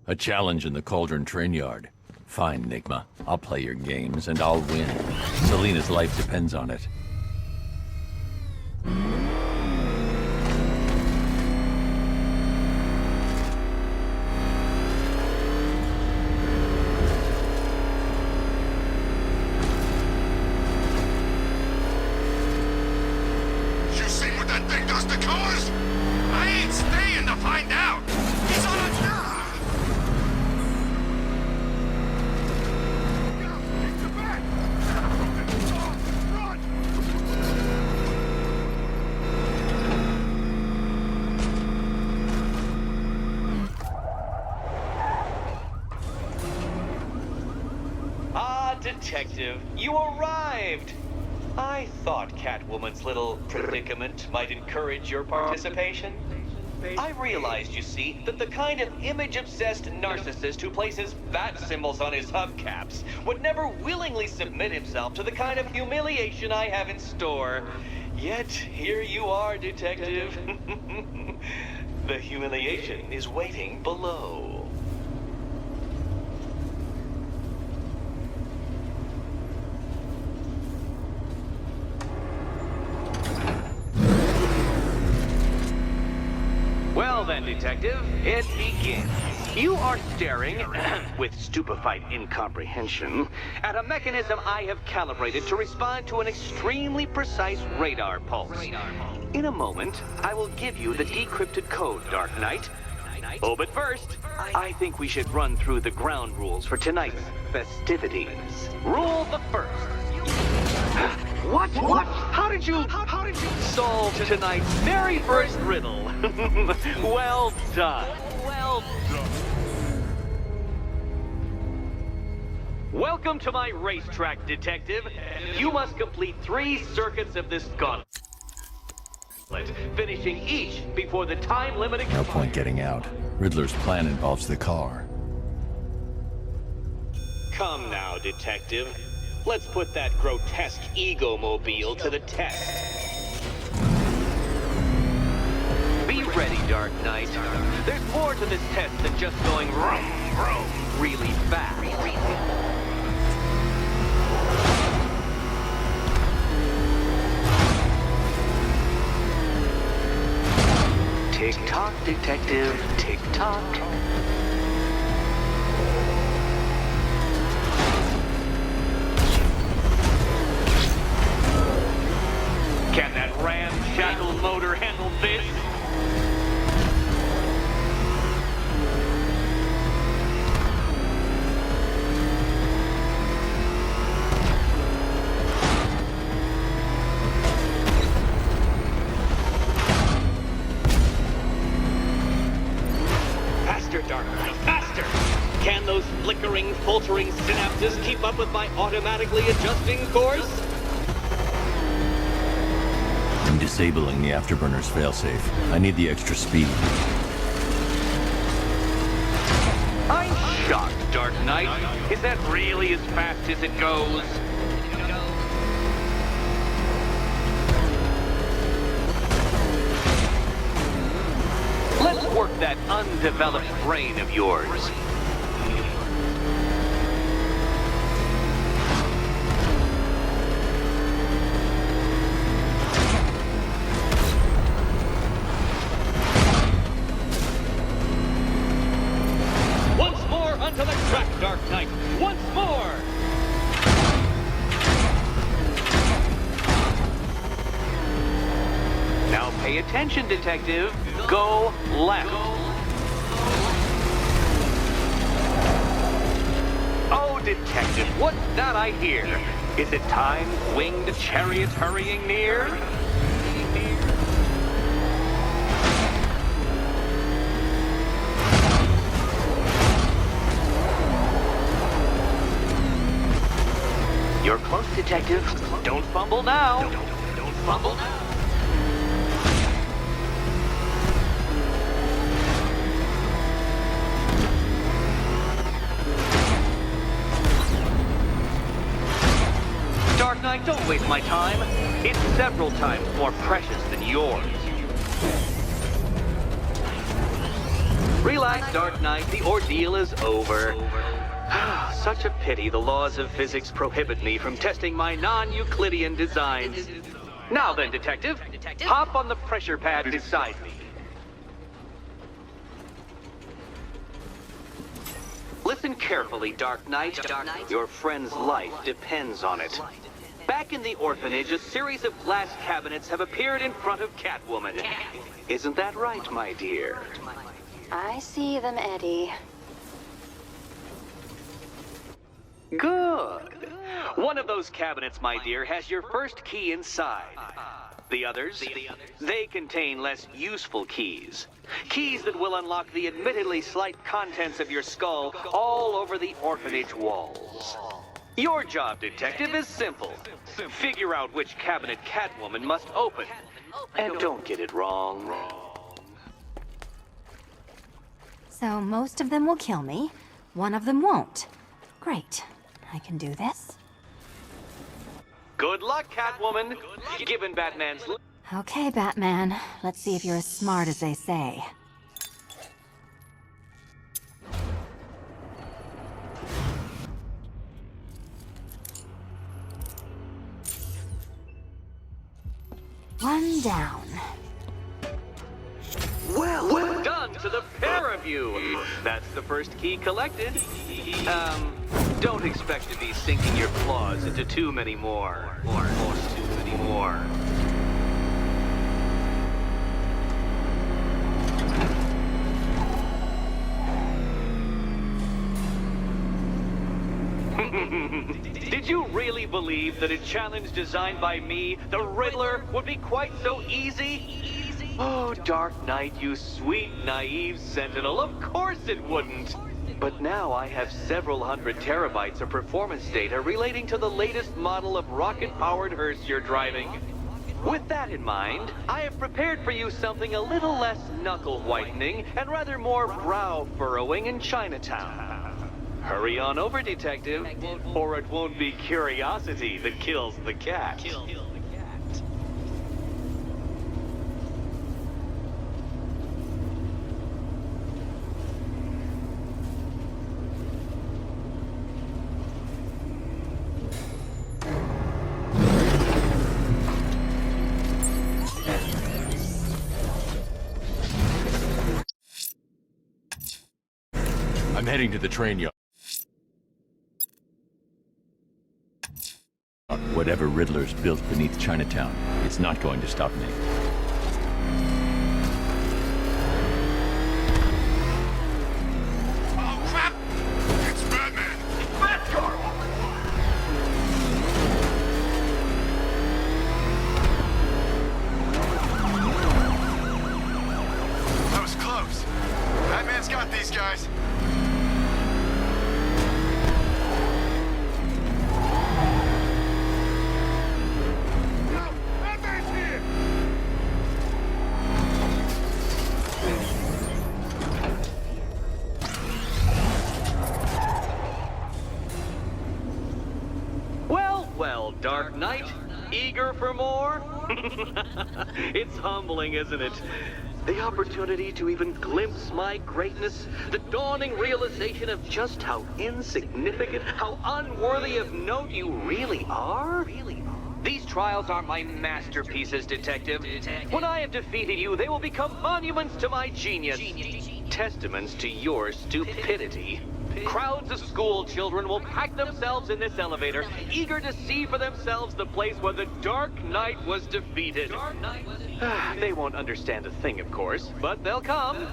A challenge in the Cauldron train yard. Fine, Nigma. I'll play your games, and I'll win. Selina's life depends on it. You seen what that thing does to cars? I ain't staying to find out. He's on a... Get the back! Run! Ah, Detective, you arrived! I thought Catwoman's little predicament might encourage your participation. I realized, you see, that the kind of image-obsessed narcissist who places bat symbols on his hubcaps would never willingly submit himself to the kind of humiliation I have in store. Yet, here you are, Detective. The humiliation is waiting below. Well then, Detective, it begins. You are staring, with stupefied incomprehension, at a mechanism I have calibrated to respond to an extremely precise radar pulse. In a moment, I will give you the decrypted code, Dark Knight. Oh, but first, I think we should run through the ground rules for tonight's festivities. Rule the first. What? How did you solve tonight's very first riddle? Well done. Welcome to my racetrack, Detective. You must complete 3 circuits of this gauntlet, finishing each before the time limit expires. No point getting out. Riddler's plan involves the car. Come now, Detective. Let's put that grotesque ego-mobile to the test. Be ready, Dark Knight. There's more to this test than just going vroom, vroom really fast. Tick-tock, Detective, tick-tock. Can that ramshackle motor handle this? Faster, Dark Knight, faster! Can those flickering, faltering synapses keep up with my automatically adjusting course? I'm disabling the afterburner's failsafe. I need the extra speed. I'm shocked, Dark Knight. Is that really as fast as it goes? Let's work that undeveloped brain of yours. Onto the track, Dark Knight! Once more! Now pay attention, Detective. Go left. Oh, Detective, what's that I hear? Is it time, winged chariots hurrying near? You're close, Detective. Don't fumble now. Don't fumble now. Dark Knight, don't waste my time. It's several times more precious than yours. Relax, Dark Knight. The ordeal is over. Such a pity the laws of physics prohibit me from testing my non-Euclidean designs. Now then, Detective, hop on the pressure pad beside me. Listen carefully, Dark Knight. Your friend's life depends on it. Back in the orphanage, a series of glass cabinets have appeared in front of Catwoman. Isn't that right, my dear? I see them, Eddie. Good. One of those cabinets, my dear, has your first key inside. The others, they contain less useful keys. Keys that will unlock the admittedly slight contents of your skull all over the orphanage walls. Your job, Detective, is simple. Figure out which cabinet Catwoman must open. And don't get it wrong. So most of them will kill me. One of them won't. Great. I can do this. Good luck, Catwoman. Given Batman's... Okay, Batman. Let's see if you're as smart as they say. One down. Well done to the pair of you. That's the first key collected. Don't expect to be sinking your claws into too many more. Or too many more. Did you really believe that a challenge designed by me, the Riddler, would be quite so easy? Oh, Dark Knight, you sweet, naive sentinel, of course it wouldn't. But now I have several hundred terabytes of performance data relating to the latest model of rocket-powered hearse you're driving. With that in mind, I have prepared for you something a little less knuckle-whitening and rather more brow-furrowing in Chinatown. Hurry on over, Detective, or it won't be curiosity that kills the cat. I'm heading to the train yard. Whatever Riddler's built beneath Chinatown, it's not going to stop me. Oh, crap! It's Batman! Batgirl! That was close. Batman's got these guys. Batman's here! Well, Dark Knight, eager for more? It's humbling, isn't it? The opportunity to even glimpse my greatness, the dawning realization of just how insignificant, how unworthy of note you really are. These trials are my masterpieces, Detective. When I have defeated you, they will become monuments to my genius, testaments to your stupidity. Crowds of school children will pack themselves in this elevator, eager to see for themselves the place where the Dark Knight was defeated. They won't understand a thing, of course, but they'll come.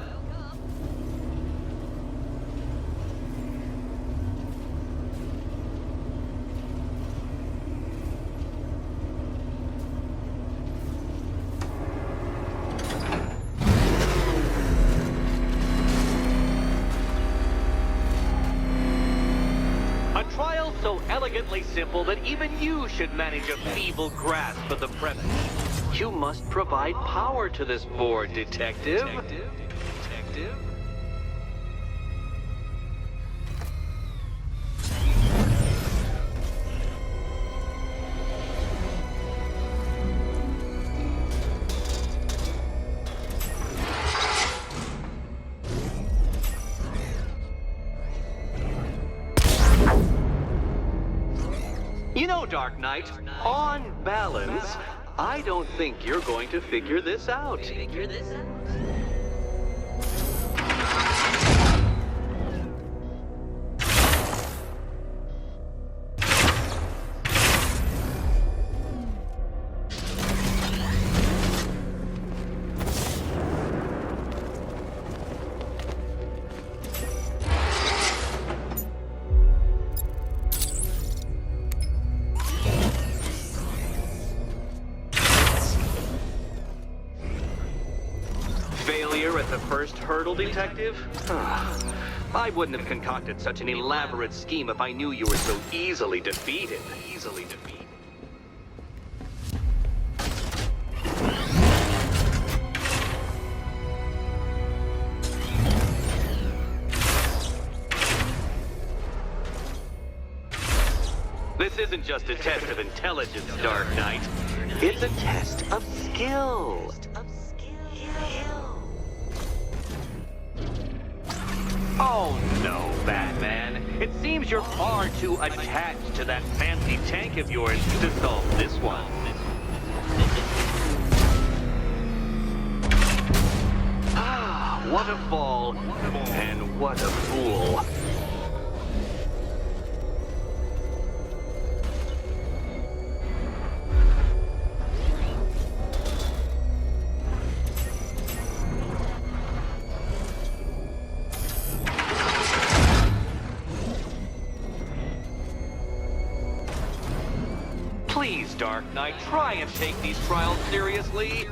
A trial so elegantly simple that even you should manage a feeble grasp of the premise. You must provide power to this board, Detective. Detective? Dark Knight, on balance, I don't think you're going to figure this out. Failure at the first hurdle, Detective? I wouldn't have concocted such an elaborate scheme if I knew you were so easily defeated. This isn't just a test of intelligence, Dark Knight. It's a test of skill. Oh no, Batman. It seems you're far too attached to that fancy tank of yours to solve this one. Ah, what a fall, and what a fool. Please, Dark Knight, try and take these trials seriously.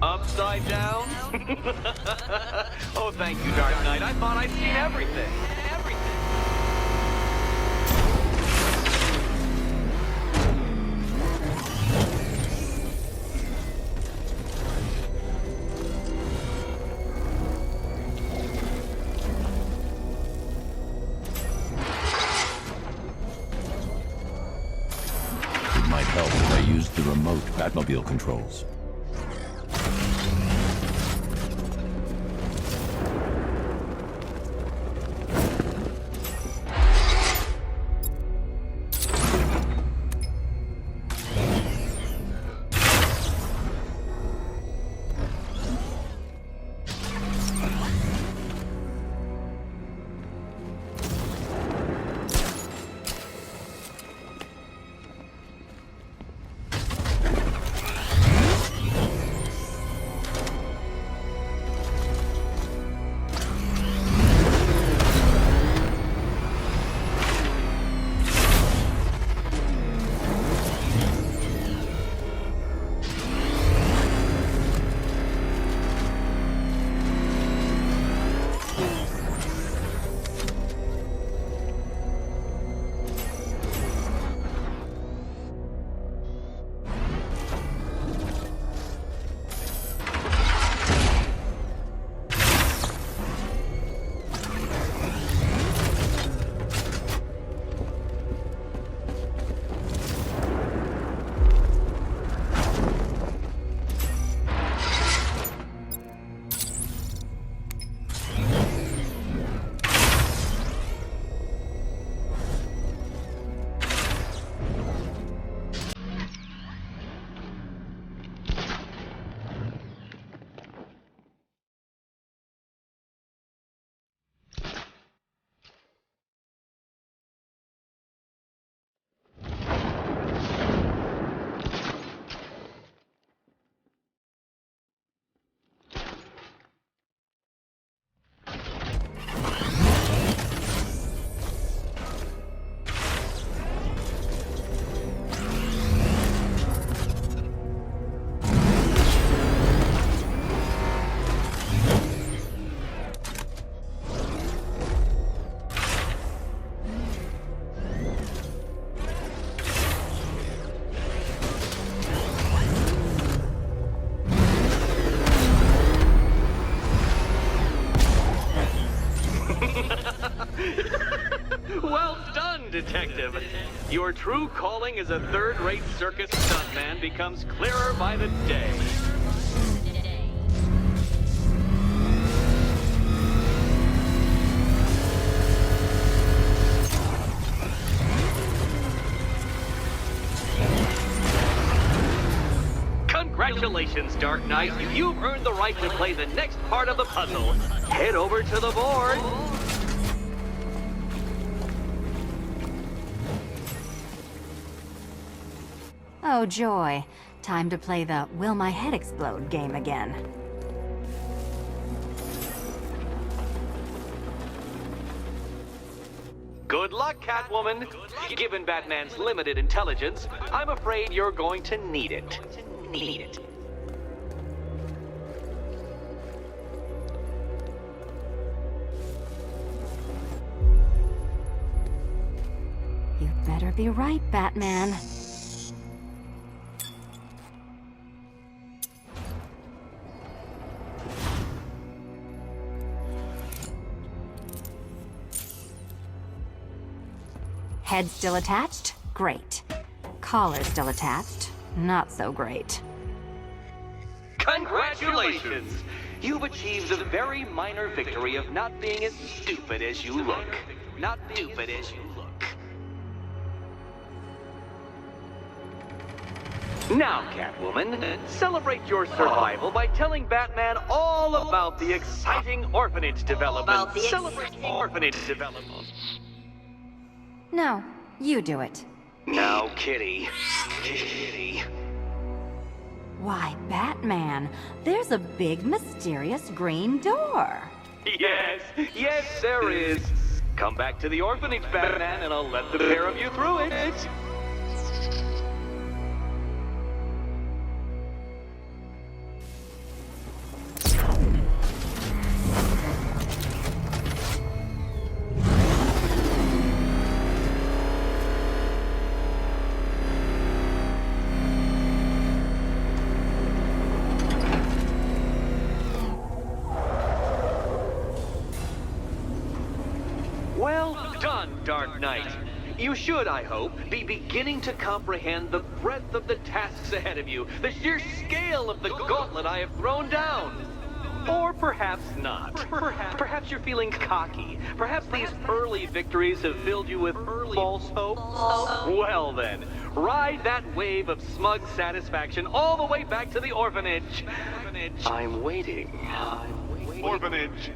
Upside down? Oh, thank you, Dark Knight. I thought I'd seen everything. It might help if I used the remote Batmobile controls. Well done, Detective. Your true calling as a third-rate circus stuntman becomes clearer by the day. Congratulations, Dark Knight. You've earned the right to play the next part of the puzzle. Head over to the board. Oh, joy. Time to play the Will My Head Explode game again. Good luck, Catwoman. Given Batman's limited intelligence, I'm afraid you're going to need it. You better be right, Batman. Head still attached? Great. Collar still attached? Not so great. Congratulations! You've achieved the very minor victory of not being as stupid as you look. Now, Catwoman, celebrate your survival by telling Batman all about the exciting orphanage development. Celebrate orphanage development. No, you do it. Now, Kitty. Why, Batman, there's a big mysterious green door. Yes, there is. Come back to the orphanage, Batman, and I'll let the pair of you through it. Well done, Dark Knight. You should, I hope, be beginning to comprehend the breadth of the tasks ahead of you, the sheer scale of the gauntlet I have thrown down. Or perhaps not. Perhaps you're feeling cocky. Perhaps these early victories have filled you with false hope. Well then, ride that wave of smug satisfaction all the way back to the orphanage. I'm waiting. Orphanage.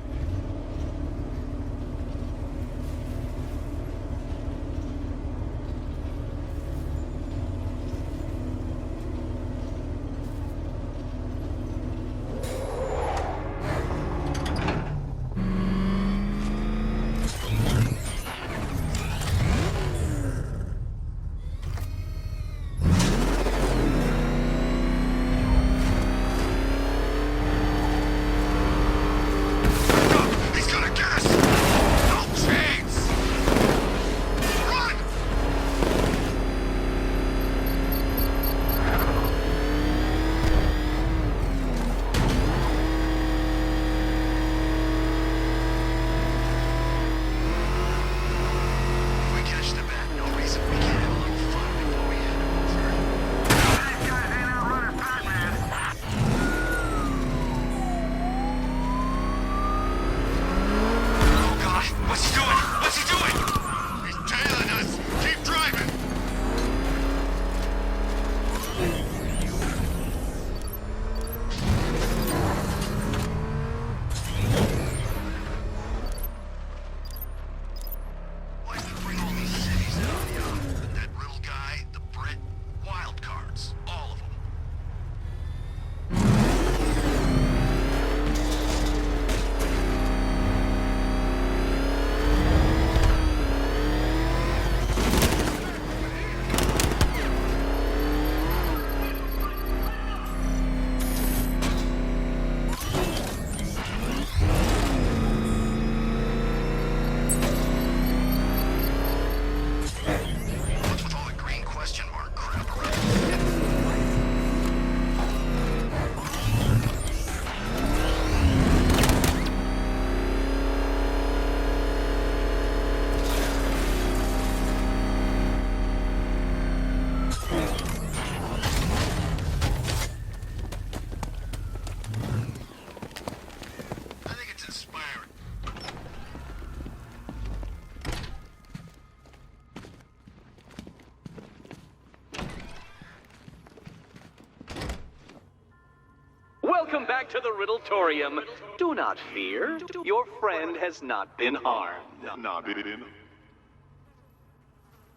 Welcome back to the Riddletorium. Do not fear. Your friend has not been harmed.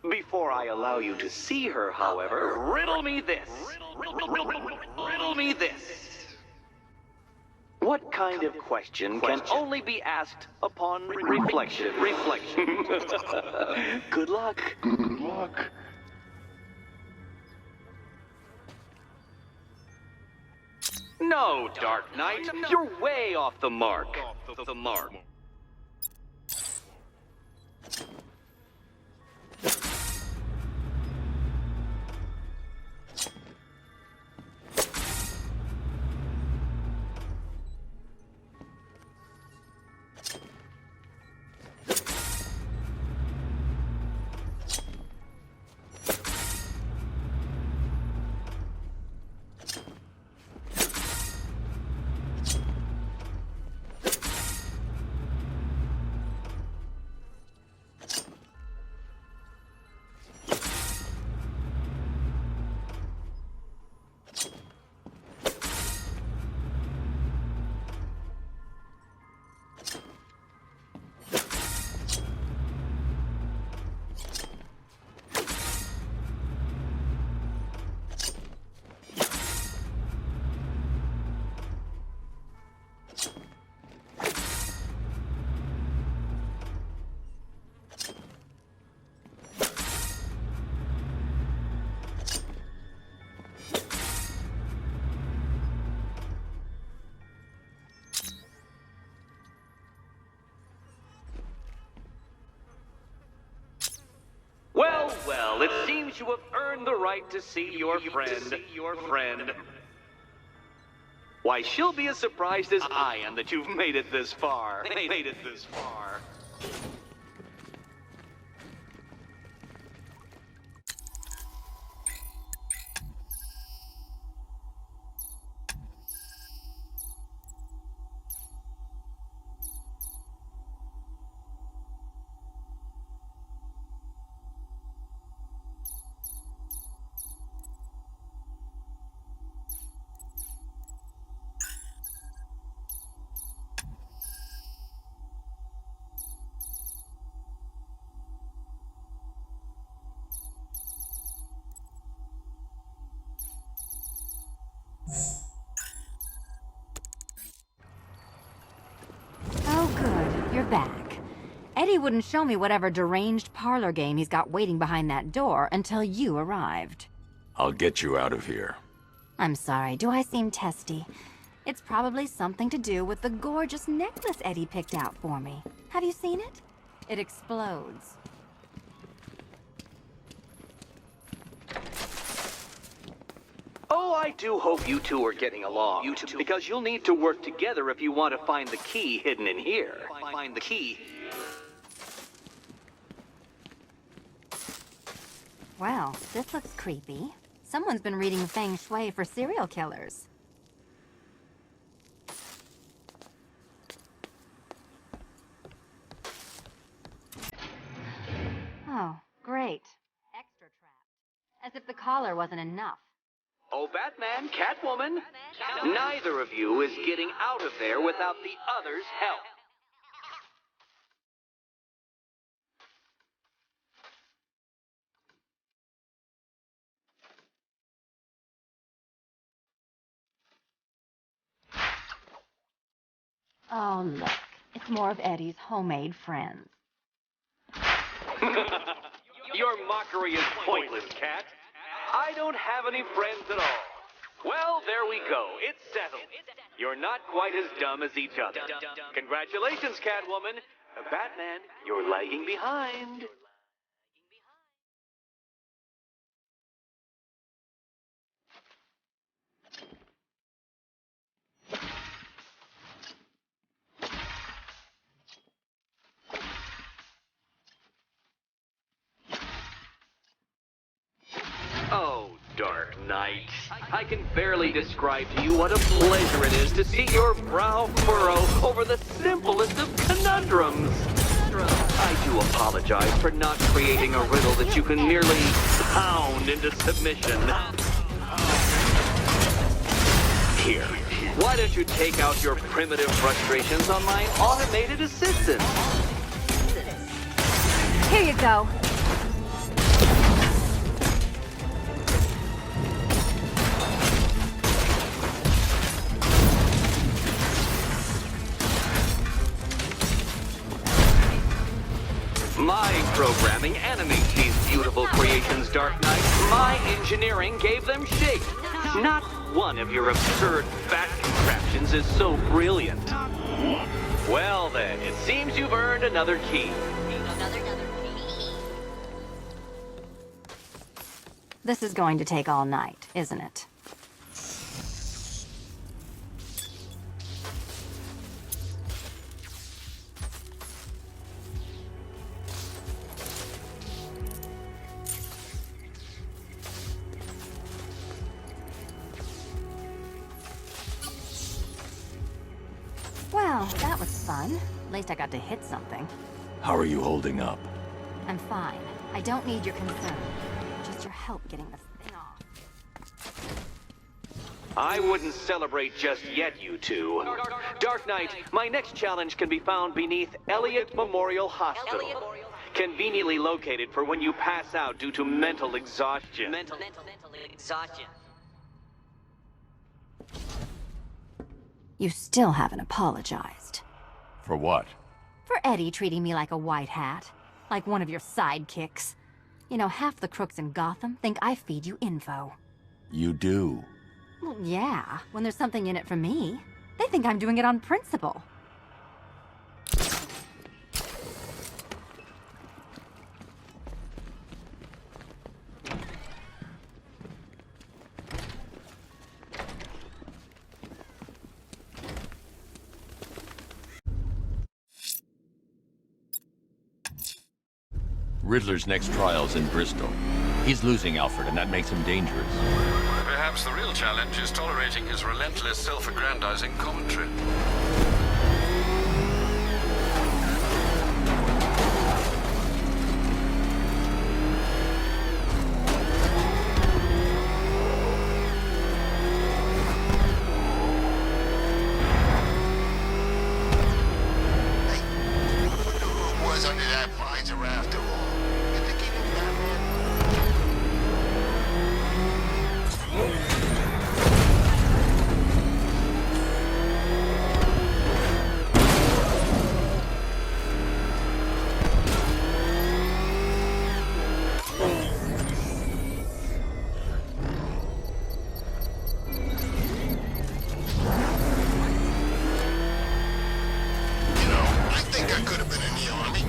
Before I allow you to see her, however, riddle me this. Riddle me this. What kind of question can only be asked upon reflection? Good luck. No, Dark Knight. You're way off the mark. Well, it seems you have earned the right to see your friend. Why, she'll be as surprised as I am that you've made it this far. Oh, good. You're back. Eddie wouldn't show me whatever deranged parlor game he's got waiting behind that door until you arrived. I'll get you out of here. I'm sorry, do I seem testy? It's probably something to do with the gorgeous necklace Eddie picked out for me. Have you seen it? It explodes. Oh, I do hope you two are getting along. Because you'll need to work together if you want to find the key hidden in here. Find the key. Well, this looks creepy. Someone's been reading feng shui for serial killers. Oh, great. Extra trapped. As if the collar wasn't enough. Oh, Batman, Catwoman, neither of you is getting out of there without the other's help. Oh, look. It's more of Eddie's homemade friends. Your mockery is pointless, Cat. I don't have any friends at all. Well, there we go. It's settled. You're not quite as dumb as each other. Congratulations, Catwoman. Batman, you're lagging behind. Oh, Dark Knight, I can barely describe to you what a pleasure it is to see your brow furrow over the simplest of conundrums. I do apologize for not creating a riddle that you can merely pound into submission. Here, Why don't you take out your primitive frustrations on my automated assistant? Here you go. My programming animates these beautiful creations, Dark Knight. My engineering gave them shape. Not one of your absurd fat contraptions is so brilliant. Well then, it seems you've earned another key. This is going to take all night, isn't it? Well, that was fun. At least I got to hit something. How are you holding up? I'm fine. I don't need your concern. Just your help getting this thing off. I wouldn't celebrate just yet, you two. Dark Knight, my next challenge can be found beneath Elliott Memorial Hospital. Conveniently located for when you pass out due to mental exhaustion. Mental exhaustion. You still haven't apologized. For what? For Eddie treating me like a white hat. Like one of your sidekicks. You know, half the crooks in Gotham think I feed you info. You do. Well, yeah, when there's something in it for me. They think I'm doing it on principle. Riddler's next trial's in Bristol. He's losing Alfred, and that makes him dangerous. Perhaps the real challenge is tolerating his relentless self-aggrandizing commentary. Who was under that visor after all? You think he knew Batman? You know, I think I could have been in the army.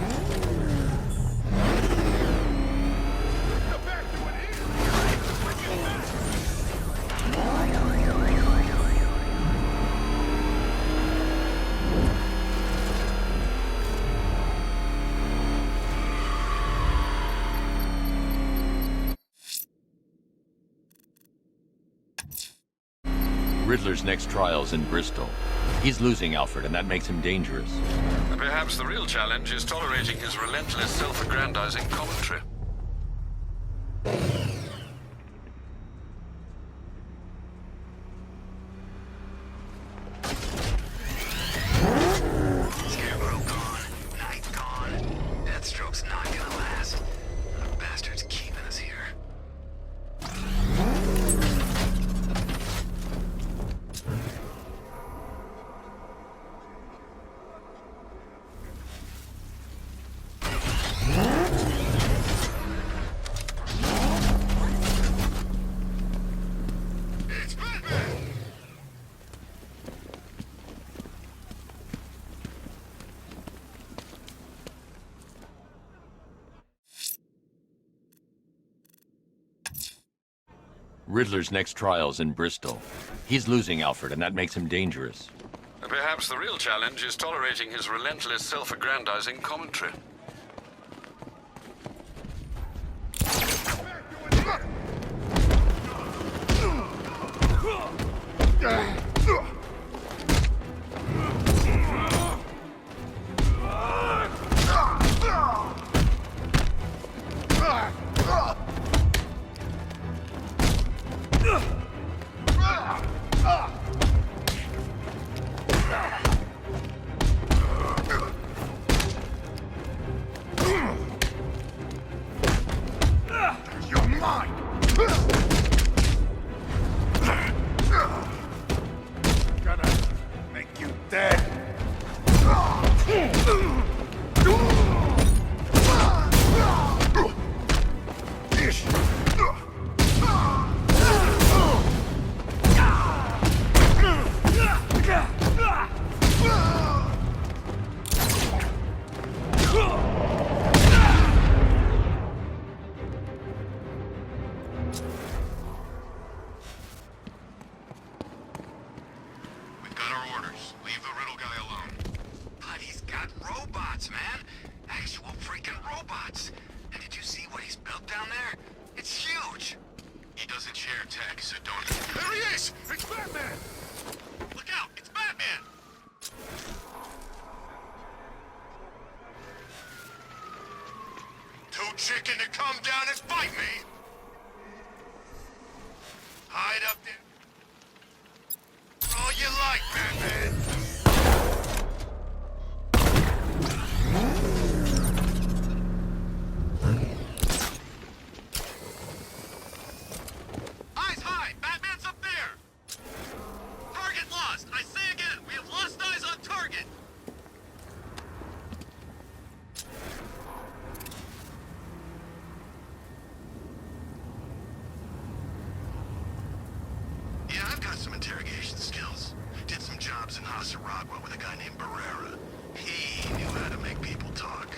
Riddler's next trial's in Bristol. He's losing Alfred, and that makes him dangerous. Perhaps the real challenge is tolerating his relentless self-aggrandizing commentary. Scarecrow gone, Night gone. Deathstroke's not gonna last. The bastard's keeping us here. It's Batman! Riddler's next trial's in Bristol. He's losing Alfred, and that makes him dangerous. Perhaps the real challenge is tolerating his relentless self-aggrandizing commentary. down there? It's huge. He doesn't share tech, so don't... There he is! It's Batman! Look out! It's Batman! Too chicken to come down and fight me! Hide up there. All you like, Batman! Eyes high! Batman's up there! Target lost! I say again, we have lost eyes on target! Yeah, I've got some interrogation skills. Did some jobs in Hasaragua with a guy named Barrera. He knew how to make people talk.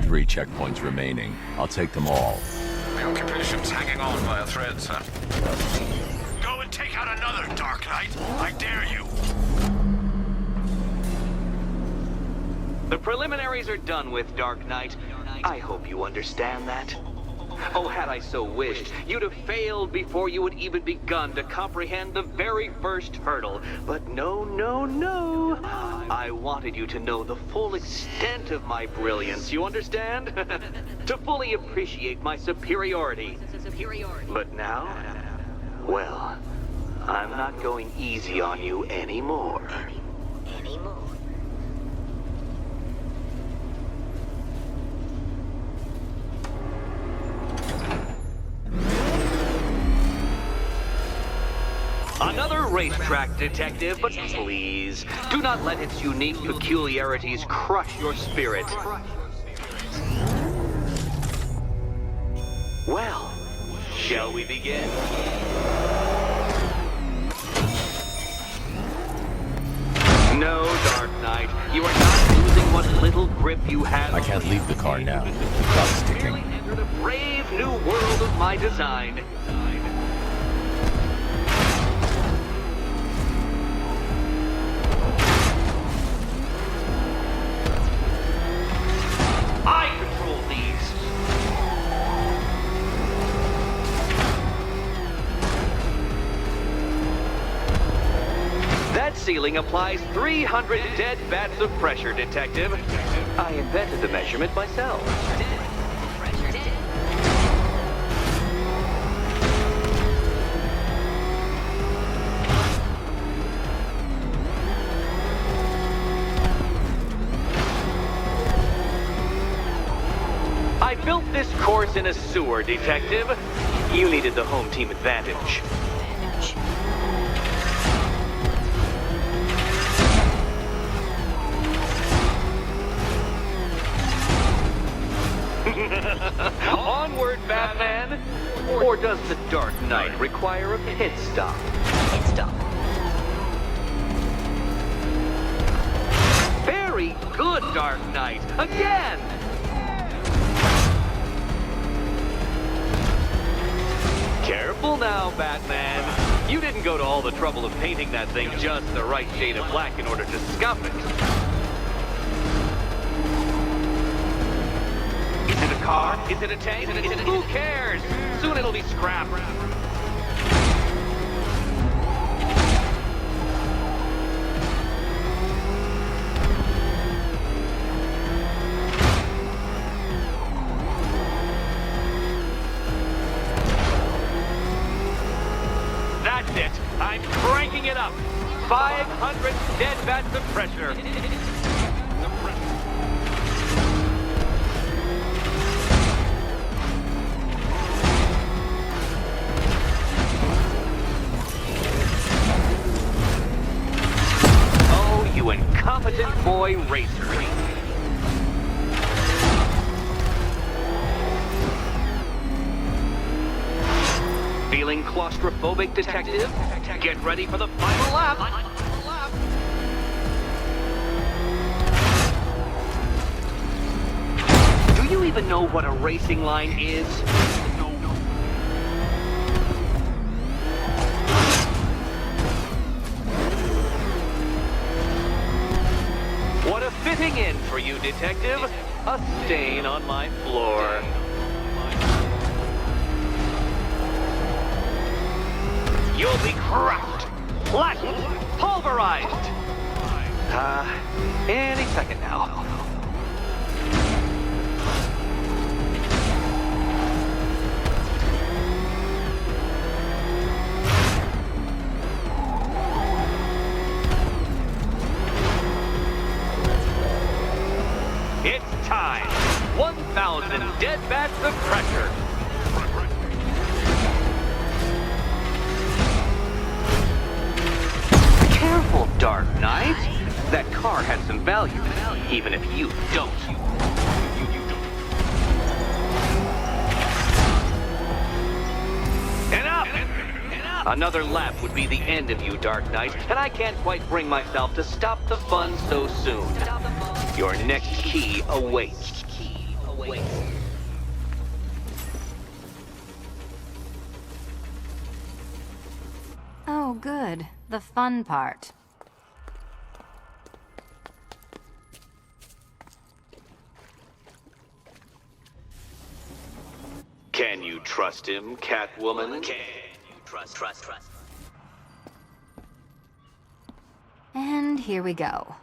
Three checkpoints remaining. I'll take them all. The occupation's hanging on by a thread, sir. Go and take out another Dark Knight. I dare you. The preliminaries are done with, Dark Knight. I hope you understand that. Oh, had I so wished, you'd have failed before you had even begun to comprehend the very first hurdle. But no, no, no. I wanted you to know the full extent of my brilliance, you understand? To fully appreciate my superiority. But now, well, I'm not going easy on you anymore. Another racetrack detective, but please, do not let its unique peculiarities crush your spirit. Well, shall we begin? No, Dark Knight, you are not losing what little grip you have. I can't leave the car now. The clock's ticking. Merely entered a brave new world of my design. I control these. ceiling applies 300 dead bats of pressure, Detective. I invented the measurement myself. I built this course in a sewer, Detective. You needed the home team advantage. Onward, Batman! Or does the Dark Knight require a pit stop? Pit stop. Very good, Dark Knight! Again! Careful now, Batman. You didn't go to all the trouble of painting that thing just the right shade of black in order to scuff it. Is it a car? Is it a tank? Who cares? Soon it'll be scrap. That's it. I'm cranking it up. 500 dead bats of pressure. Oh, you incompetent boy racer. Feeling claustrophobic, Detective? Get ready for the final lap. Do you even know what a racing line is? What a fitting end for you, Detective. A stain on my floor. You'll be crushed, flattened, pulverized. Any second now. It's time. 1,000 dead bats of pressure. Careful, Dark Knight. That car has some value, even if you don't. Enough! Another lap would be the end of you, Dark Knight, and I can't quite bring myself to stop the fun so soon. Your next key awaits. Oh, good. The fun part. Can you trust him, Catwoman? Can you trust? And here we go.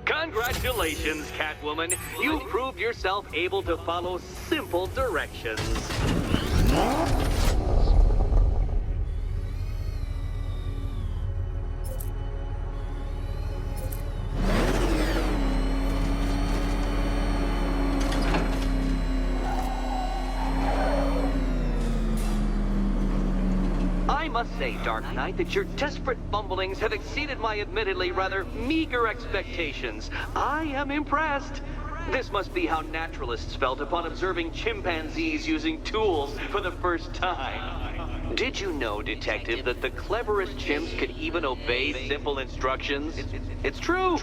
Congratulations, Catwoman. You proved yourself able to follow simple directions. I must say, Dark Knight, that your desperate fumblings have exceeded my admittedly rather meager expectations. I am impressed. This must be how naturalists felt upon observing chimpanzees using tools for the first time. Did you know, Detective, that the cleverest chimps could even obey simple instructions? It's true.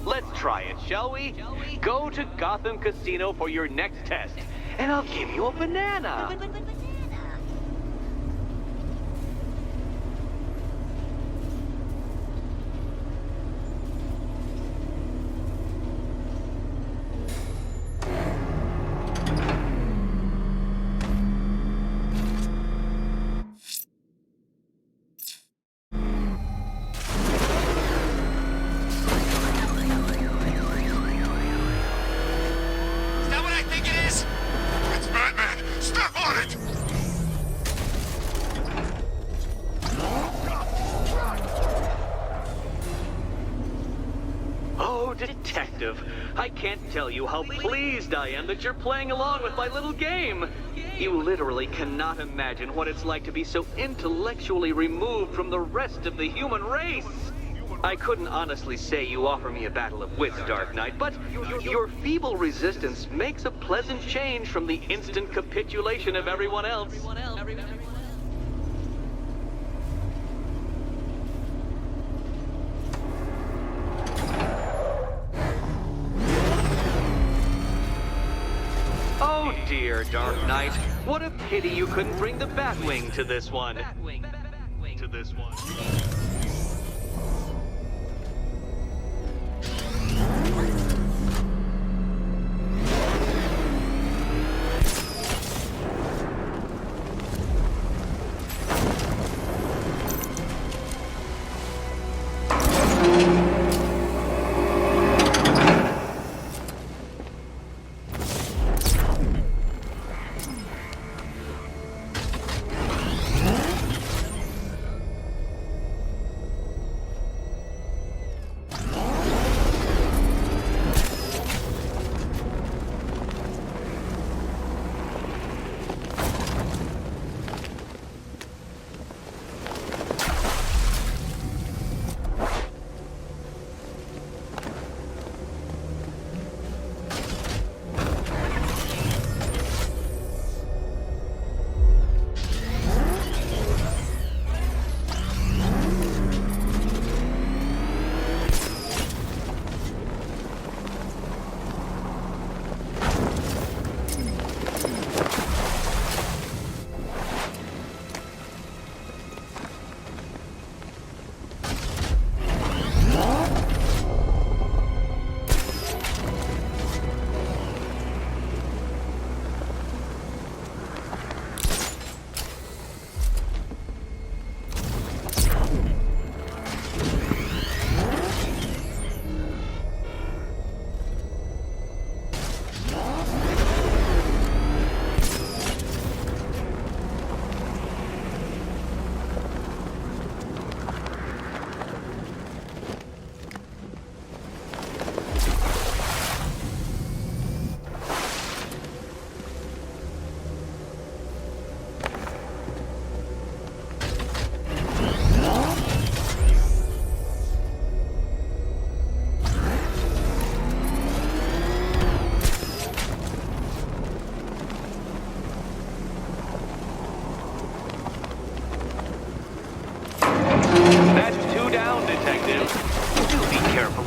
Let's try it, shall we? Go to Gotham Casino for your next test, and I'll give you a banana. Detective, I can't tell you how pleased I am that you're playing along with my little game. You literally cannot imagine what it's like to be so intellectually removed from the rest of the human race. I couldn't honestly say you offer me a battle of wits, Dark Knight, but your feeble resistance makes a pleasant change from the instant capitulation of everyone else. Oh dear, Dark Knight. What a pity you couldn't bring the Batwing to this one. To this one.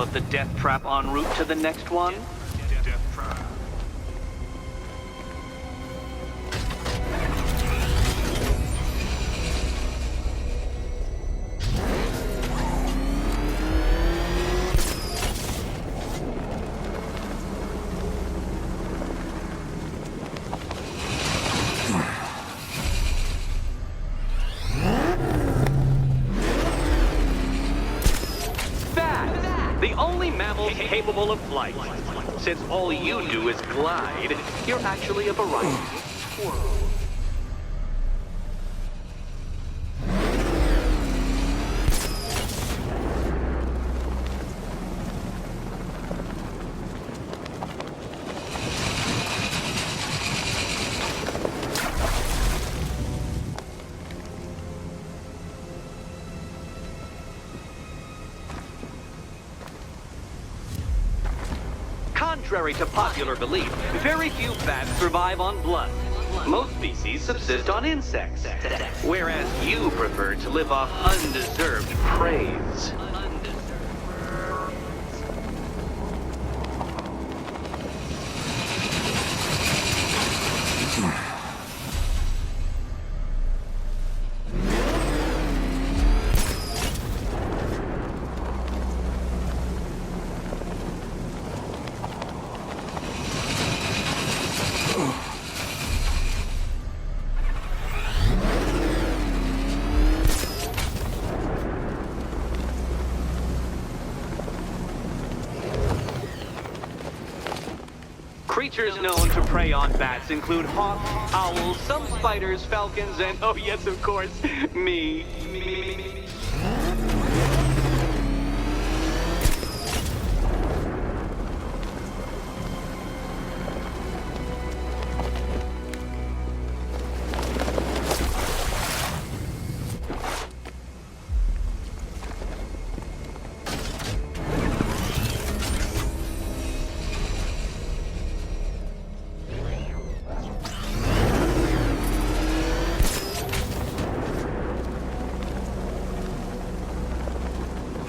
Of the death trap en route to the next one? Death trap. The only mammal capable of flight. Since all you do is glide, you're actually a variety squirrel. Contrary to popular belief, very few bats survive on blood. Most species subsist on insects, whereas you prefer to live off undeserved praise. Creatures known to prey on bats include hawks, owls, some spiders, falcons, and, oh yes, of course, me.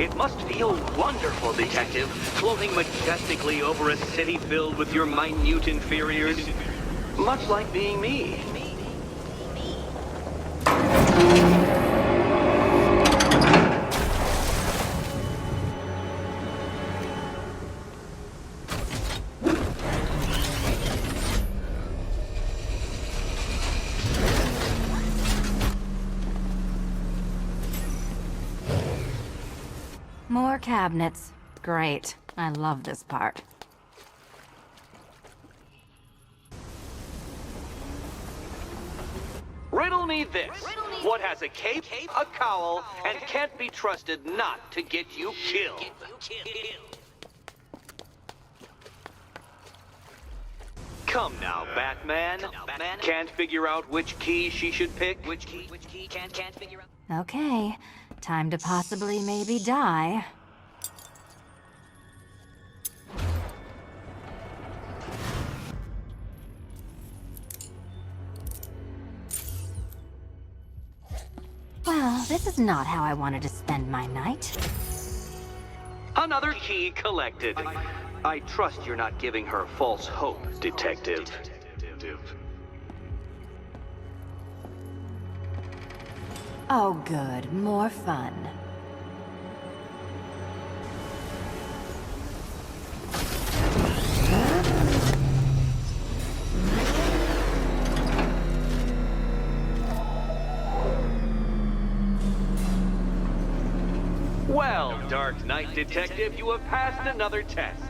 It must feel wonderful, Detective, floating majestically over a city filled with your minute inferiors. Much like being me. More cabinets. Great. I love this part. Riddle me this. What has a cape, a cowl, and can't be trusted not to get you killed? Come now, Batman. Can't figure out which key she should pick? Which key can't figure out? Okay. Time to possibly maybe die. Well, this is not how I wanted to spend my night. Another key collected. I trust you're not giving her false hope, Detective. Oh, good. More fun. Well, Dark Knight Detective, you have passed another test.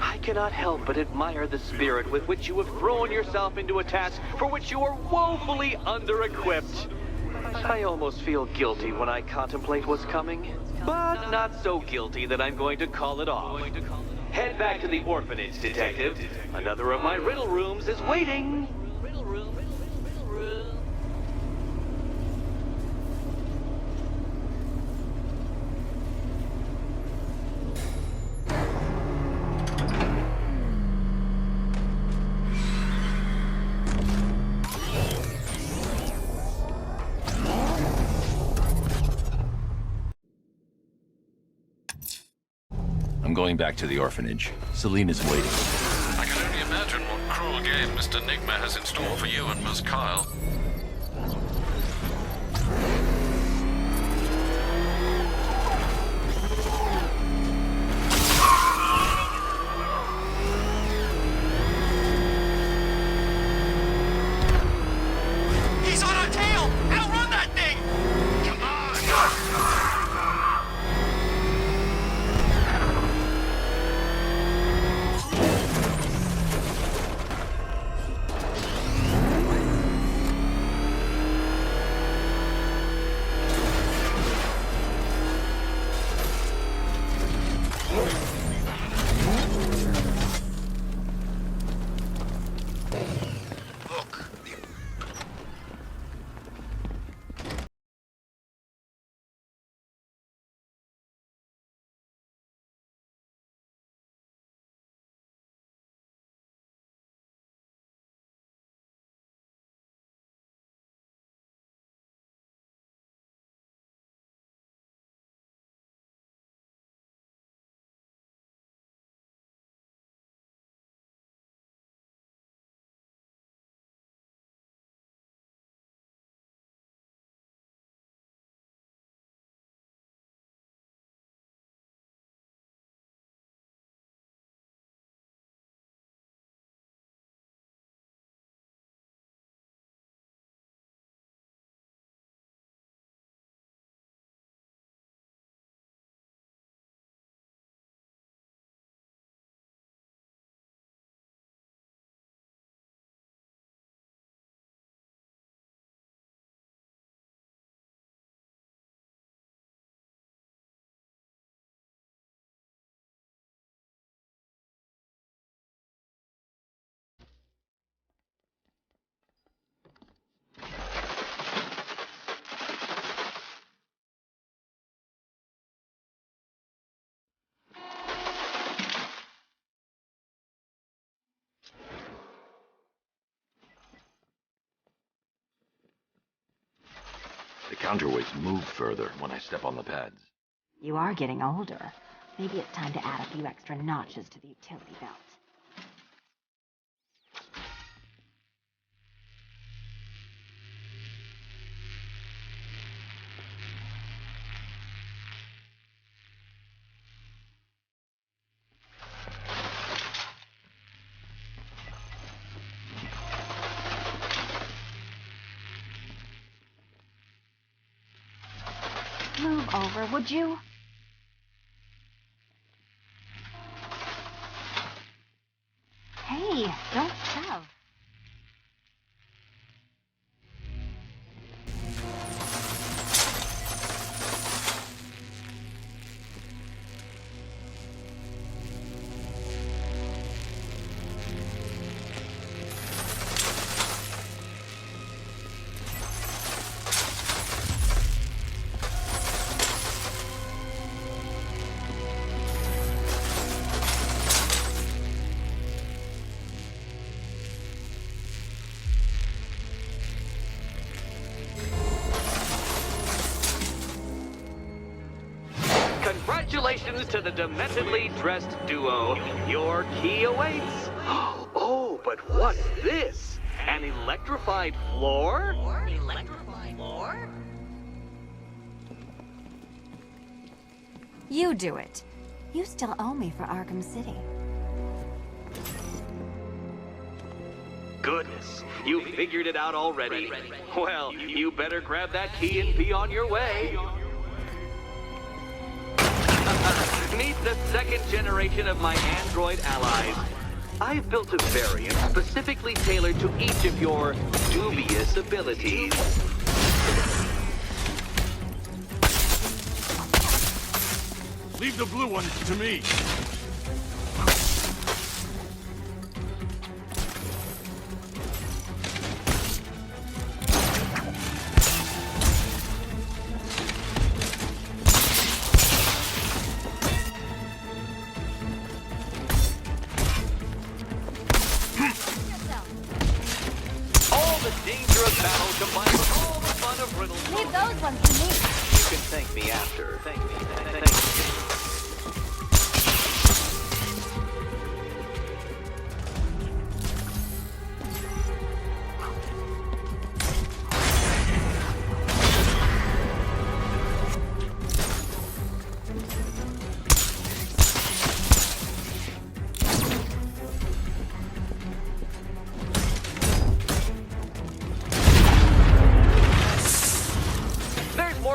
I cannot help but admire the spirit with which you have thrown yourself into a task for which you are woefully under-equipped. I almost feel guilty when I contemplate what's coming, but not so guilty that I'm going to call it off. Head back to the orphanage, Detective. Another of my riddle rooms is waiting. I'm going back to the orphanage. Selena's waiting. I can only imagine what cruel game Mr. Nigma has in store for you and Ms. Kyle. He's on our tail! Outrun that thing! Come on! The counterweights move further when I step on the pads. You are getting older. Maybe it's time to add a few extra notches to the utility belt. Move over, would you? Hey, don't shove. Congratulations to the dementedly dressed duo. Your key awaits. Oh, but what's this? An electrified floor? Electrified floor? You do it. You still owe me for Arkham City. Goodness, you figured it out already. Well, you better grab that key and be on your way. Meet the second generation of my android allies. I've built a variant specifically tailored to each of your dubious abilities. Leave the blue one to me. All the danger of battle combined with all the fun of riddles. Leave those ones to me. You can thank me after. Thank me. Thank me.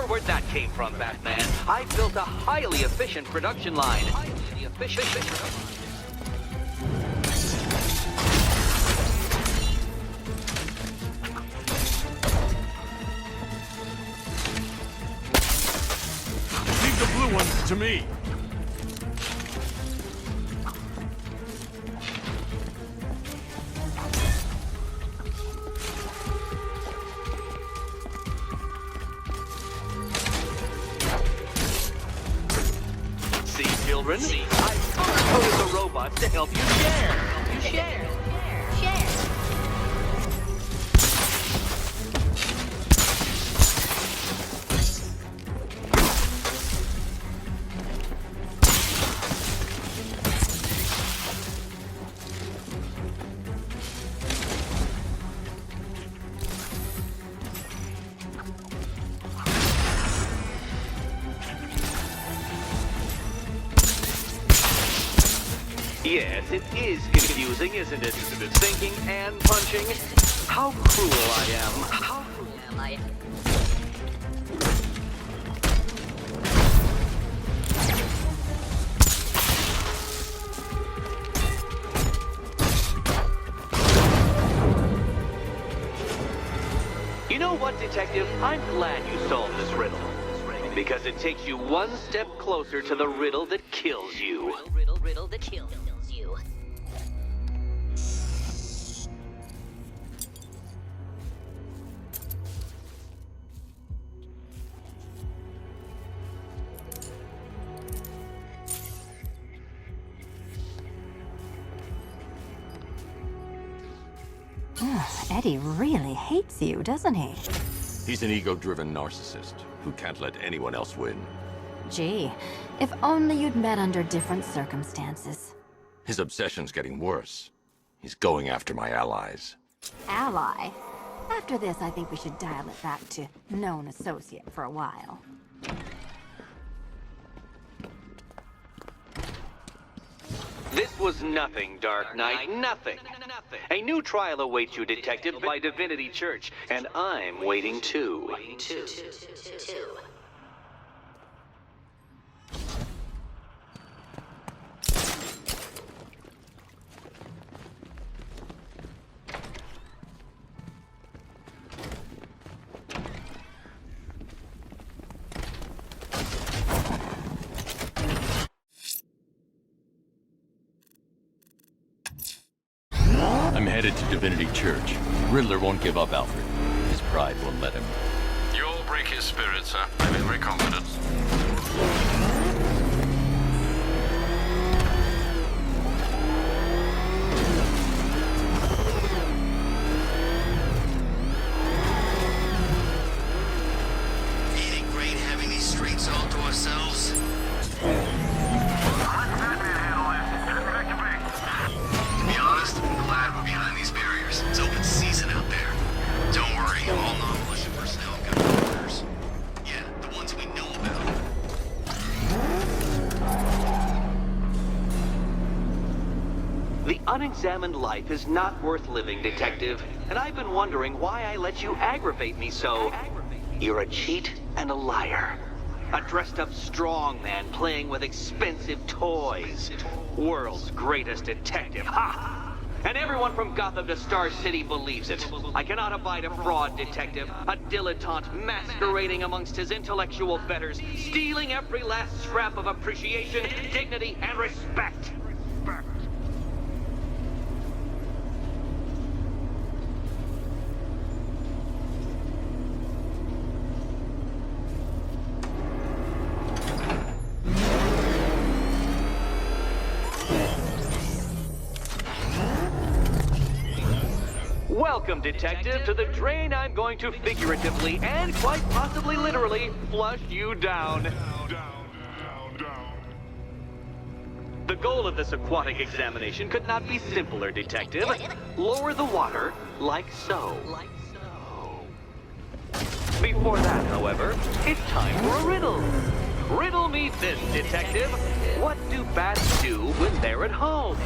Where that came from, Batman. I built a highly efficient production line. Leave the blue ones to me. Children, I color-coded the robots to help you share. Yes, it is confusing, isn't it? Thinking and punching. How cruel I am. How cruel am I? You know what, Detective? I'm glad you solved this riddle. Because it takes you one step closer to the riddle that kills you. Riddle that kills you. Eddie really hates you, doesn't he? He's an ego-driven narcissist who can't let anyone else win. Gee, if only you'd met under different circumstances. His obsession's getting worse. He's going after my allies. Ally? After this, I think we should dial it back to known associate for a while. This was nothing, Dark Knight. Nothing. A new trial awaits you, Detective, by Divinity Church, and I'm waiting too. I'm headed to Divinity Church. Riddler won't give up, Alfred. His pride won't let him. You'll break his spirit, sir. I'm very confident. Ain't it great having these streets all to ourselves? To be honest, I'm glad we're behind these barriers. It's open season out there. Don't worry, all non-militia personnel have got orders. Yeah, the ones we know about. The unexamined life is not worth living, Detective, and I've been wondering why I let you aggravate me so. You're a cheat and a liar. A dressed-up strongman playing with expensive toys. World's greatest detective, ha! And everyone from Gotham to Star City believes it. I cannot abide a fraud, Detective. A dilettante masquerading amongst his intellectual betters, stealing every last scrap of appreciation, dignity, and respect. Welcome, Detective, to the drain I'm going to figuratively and quite possibly literally flush you down. The goal of this aquatic examination could not be simpler, Detective. Lower the water, like so. Before that, however, it's time for a riddle. Riddle me this, Detective. What do bats do when they're at home?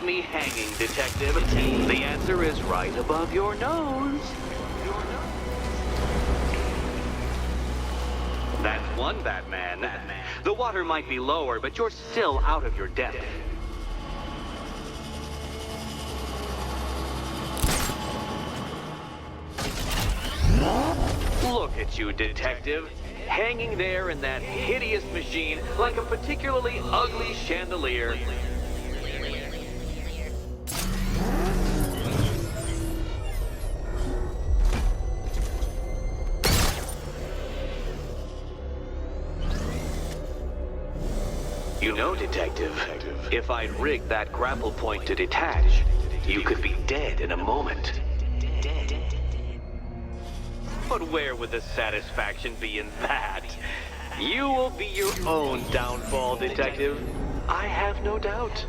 Me hanging, Detective. The answer is right above your nose. That's one Batman. The water might be lower, but you're still out of your depth. Look at you, Detective. Hanging there in that hideous machine like a particularly ugly chandelier. You know, Detective, if I'd rigged that grapple point to detach, you could be dead in a moment. But where would the satisfaction be in that? You will be your own downfall, Detective. I have no doubt.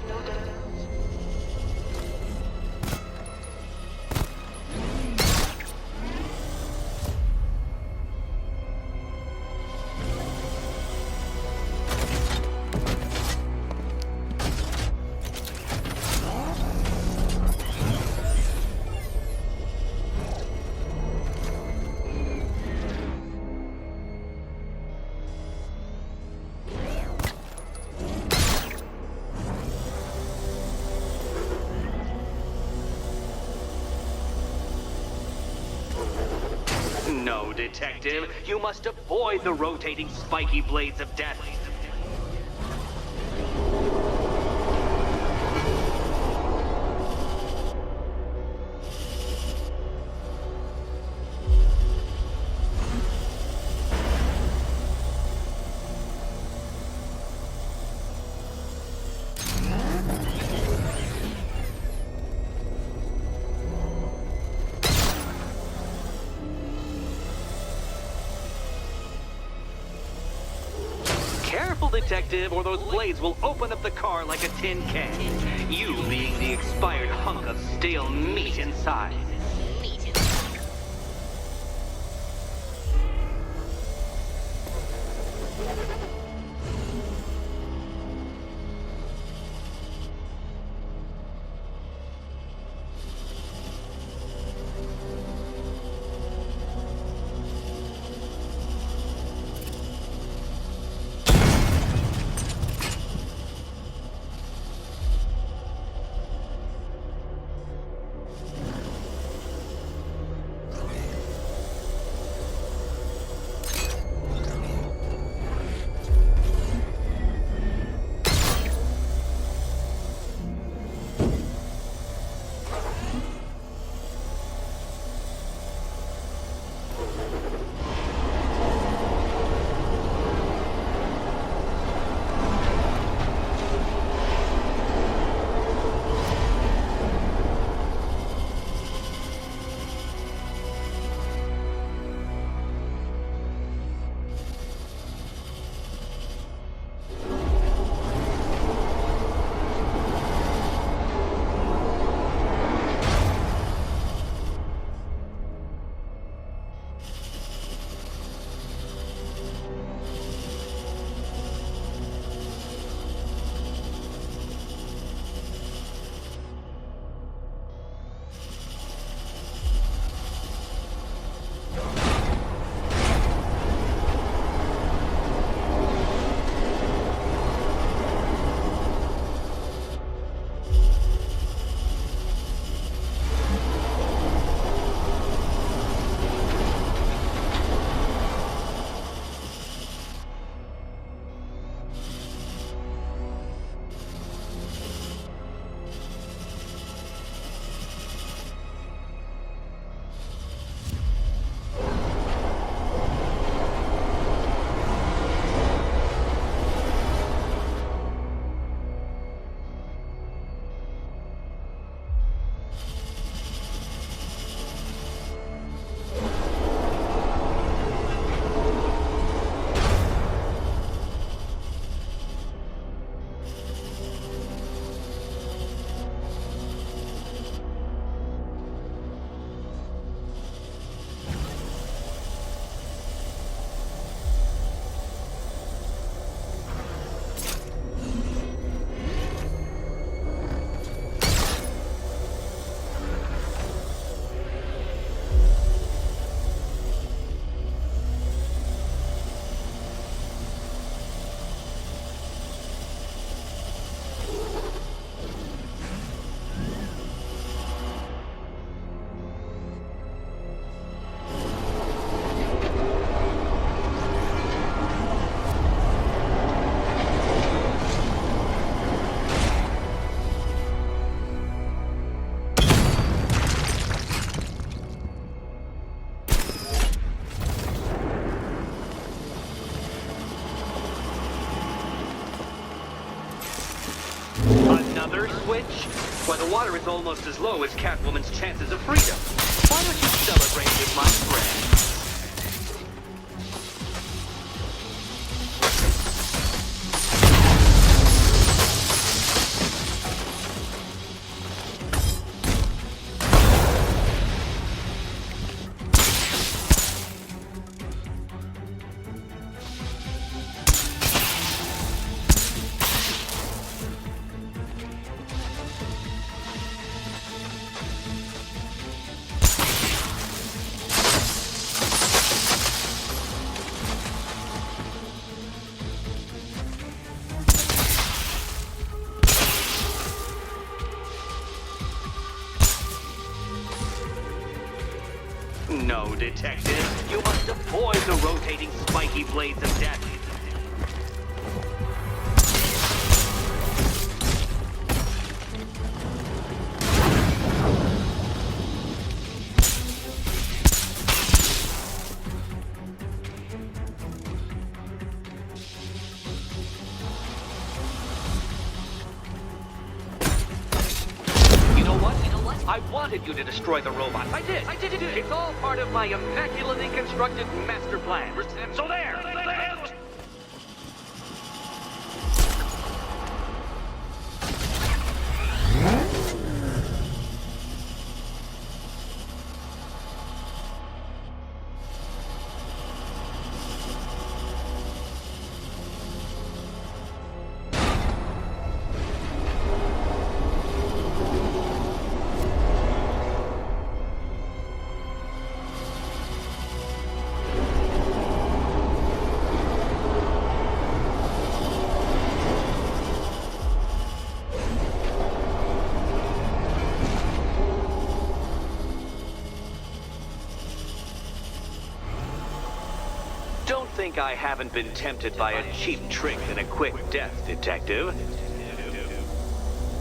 detective. You must avoid the rotating, spiky blades of death. Careful, detective, or those blades will open up the car like a tin can. You being the expired hunk of stale meat inside. Another switch? Why, the water is almost as low as Catwoman's chances of freedom. Why don't you celebrate with my friend? Now, detective, you must avoid the rotating spiky blades of death. I wanted you to destroy the robot. I did. It's all part of my immaculately constructed master plan. So there. Don't think I haven't been tempted by a cheap trick and a quick death, detective.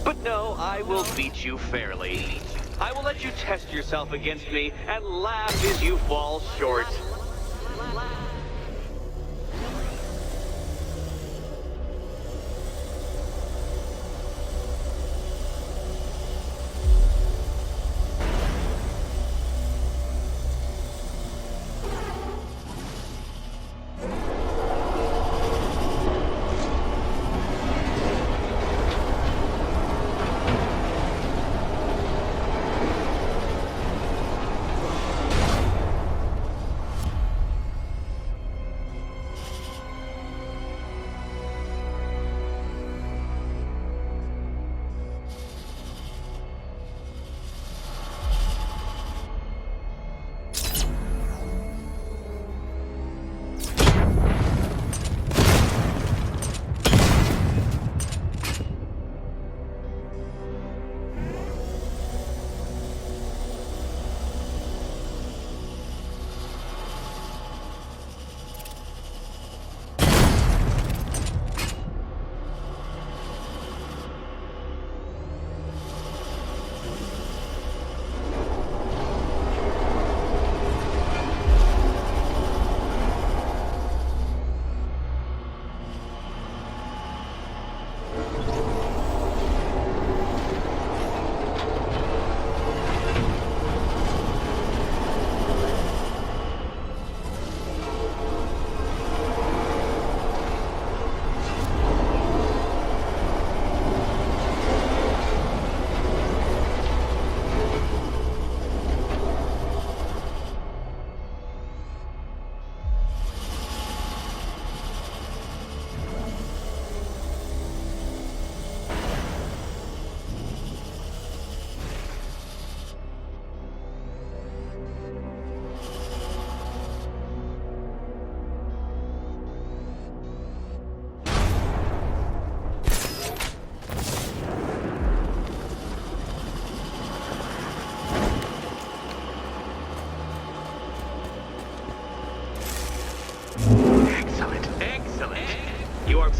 But no, I will beat you fairly. I will let you test yourself against me and laugh as you fall short.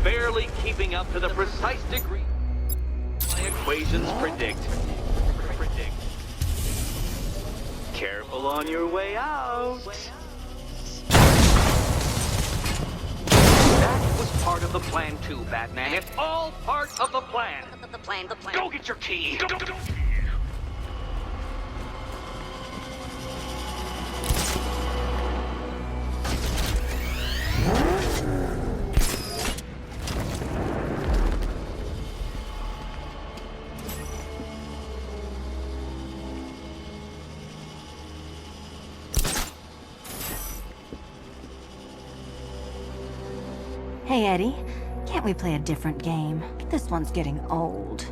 Barely keeping up to the precise degree my equations predict. Careful on your way out. That was part of the plan too, Batman. It's all part of the plan. The plan. Go get your key. Go. Hey, Eddie. Can't we play a different game? This one's getting old.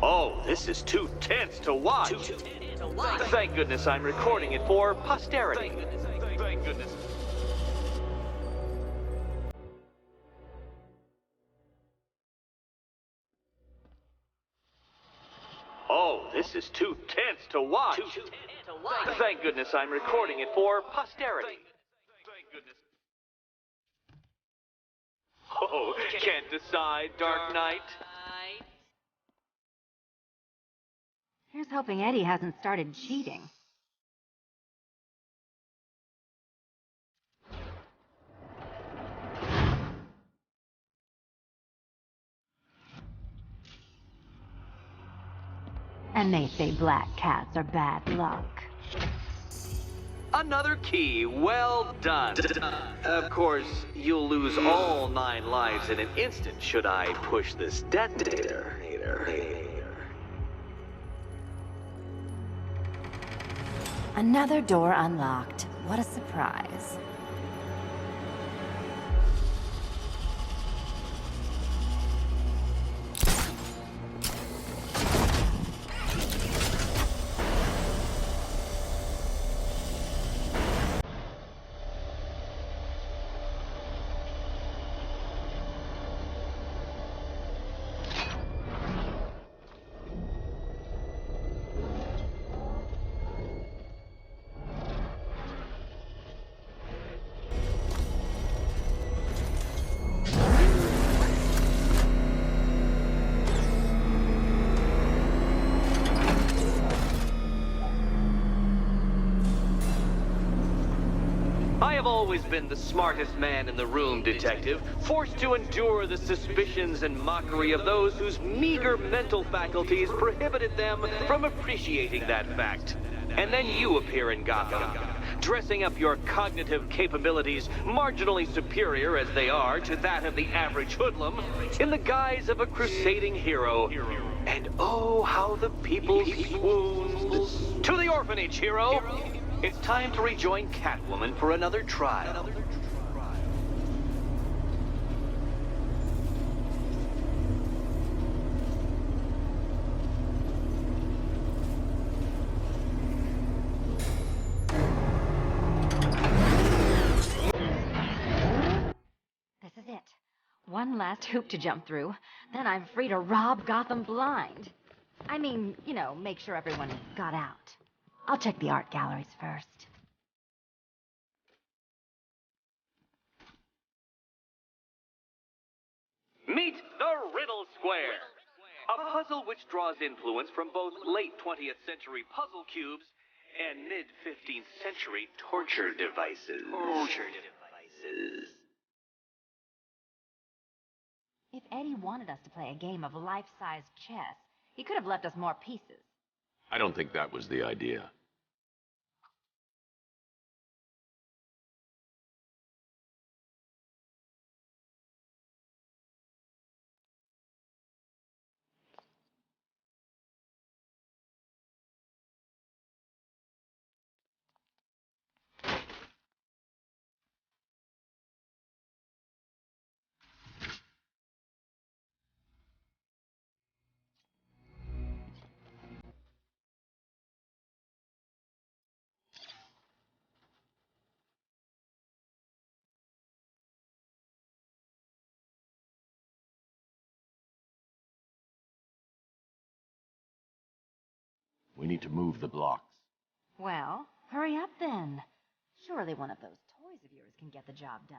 Oh, this is too tense to watch. Thank goodness I'm recording it for posterity. Thank goodness. is too tense to watch. Thank goodness I'm recording it for posterity. Thank goodness. Oh, can't decide, Dark Knight. Here's hoping Eddie hasn't started cheating. And they say black cats are bad luck. Another key, well done. Of course, you'll lose all 9 lives in an instant should I push this detonator. Another door unlocked. What a surprise. I have always been the smartest man in the room, Detective, forced to endure the suspicions and mockery of those whose meager mental faculties prohibited them from appreciating that fact. And then you appear in Gotham, dressing up your cognitive capabilities marginally superior as they are to that of the average hoodlum, in the guise of a crusading hero. And oh, how the people swooned. To the orphanage, hero! It's time to rejoin Catwoman for another trial. This is it. One last hoop to jump through. Then I'm free to rob Gotham blind. I mean, you know, make sure everyone got out. I'll check the art galleries first. Meet the Riddle Square, a puzzle which draws influence from both late 20th century puzzle cubes and mid 15th century torture devices. If Eddie wanted us to play a game of life-size chess, he could have left us more pieces. I don't think that was the idea. We need to move the blocks. Well, hurry up then. Surely one of those toys of yours can get the job done.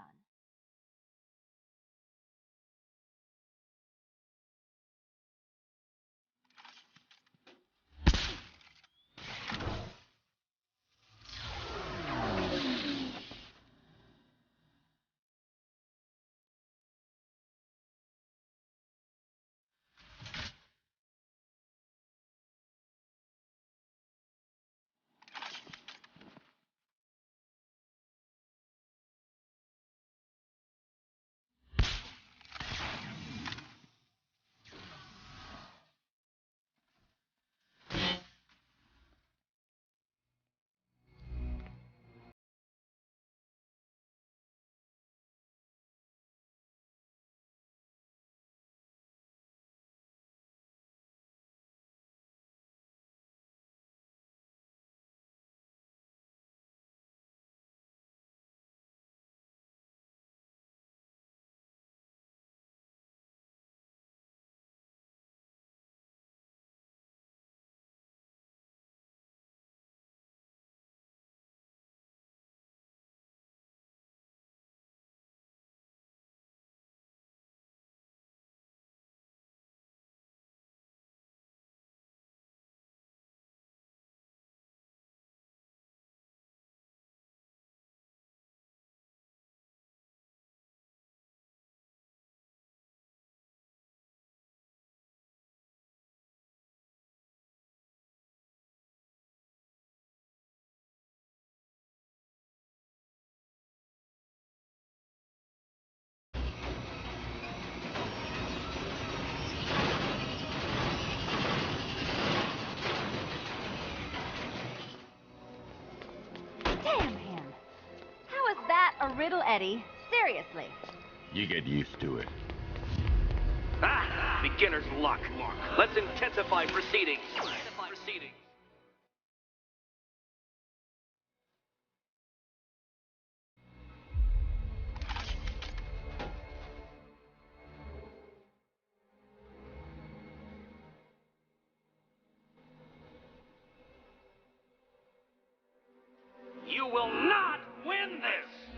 a riddle, Eddie. Seriously. You get used to it. Ah! Beginner's luck. Let's intensify proceedings. You will not win this!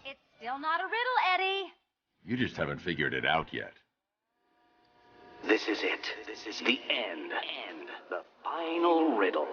It's still not a riddle, Eddie. You just haven't figured it out yet. This is it. This is the end. The final riddle.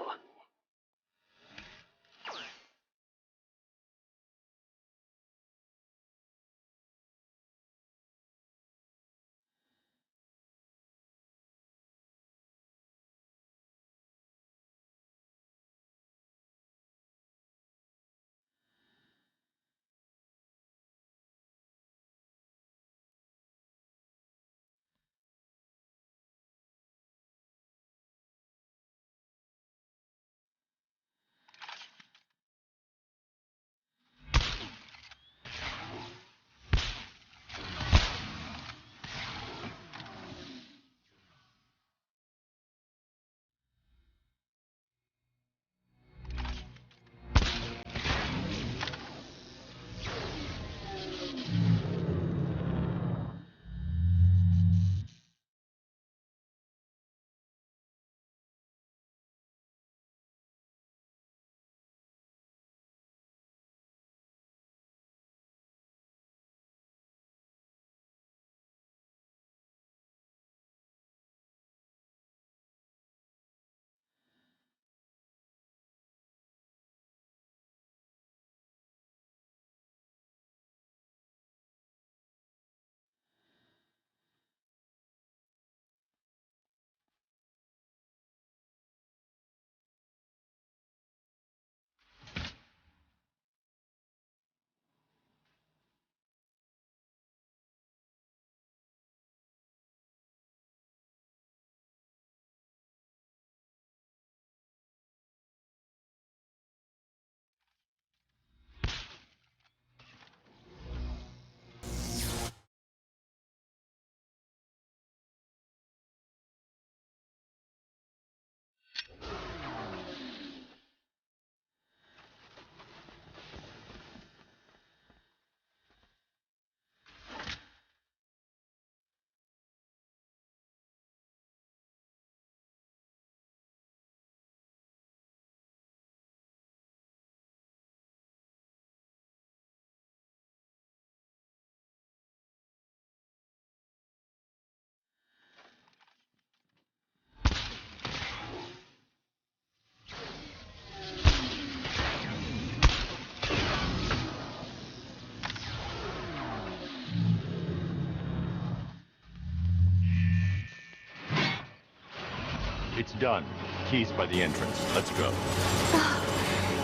It's done. Keys by the entrance. Let's go.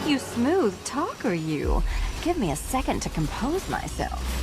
You smooth talker, you. Give me a second to compose myself.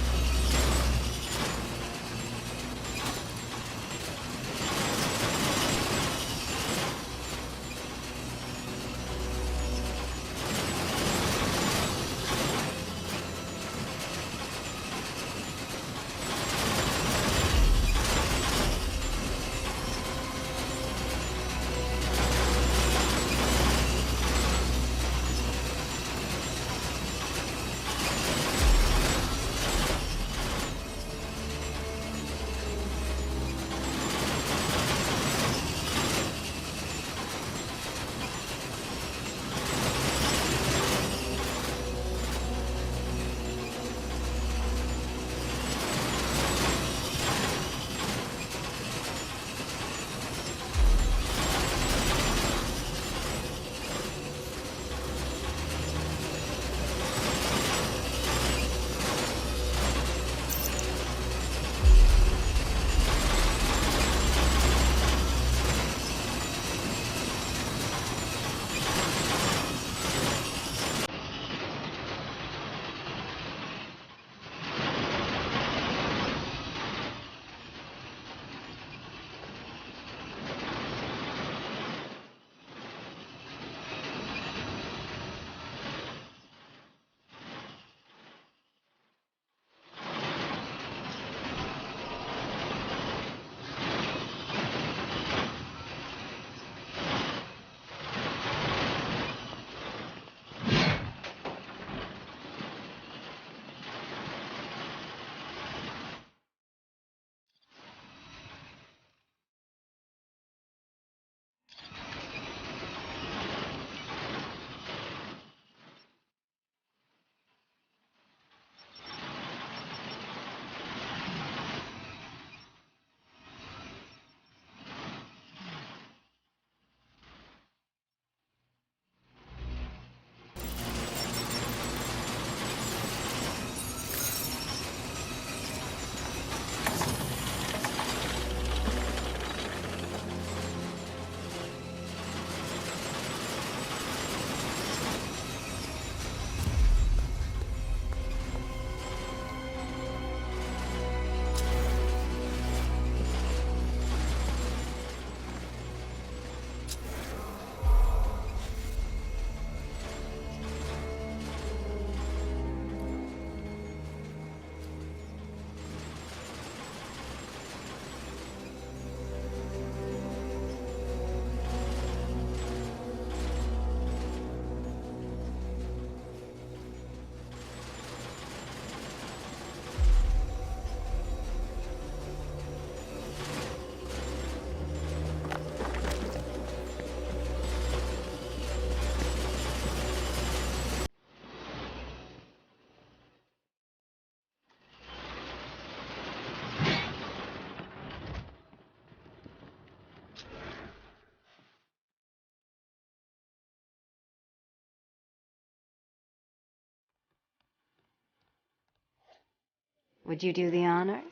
Would you do the honors?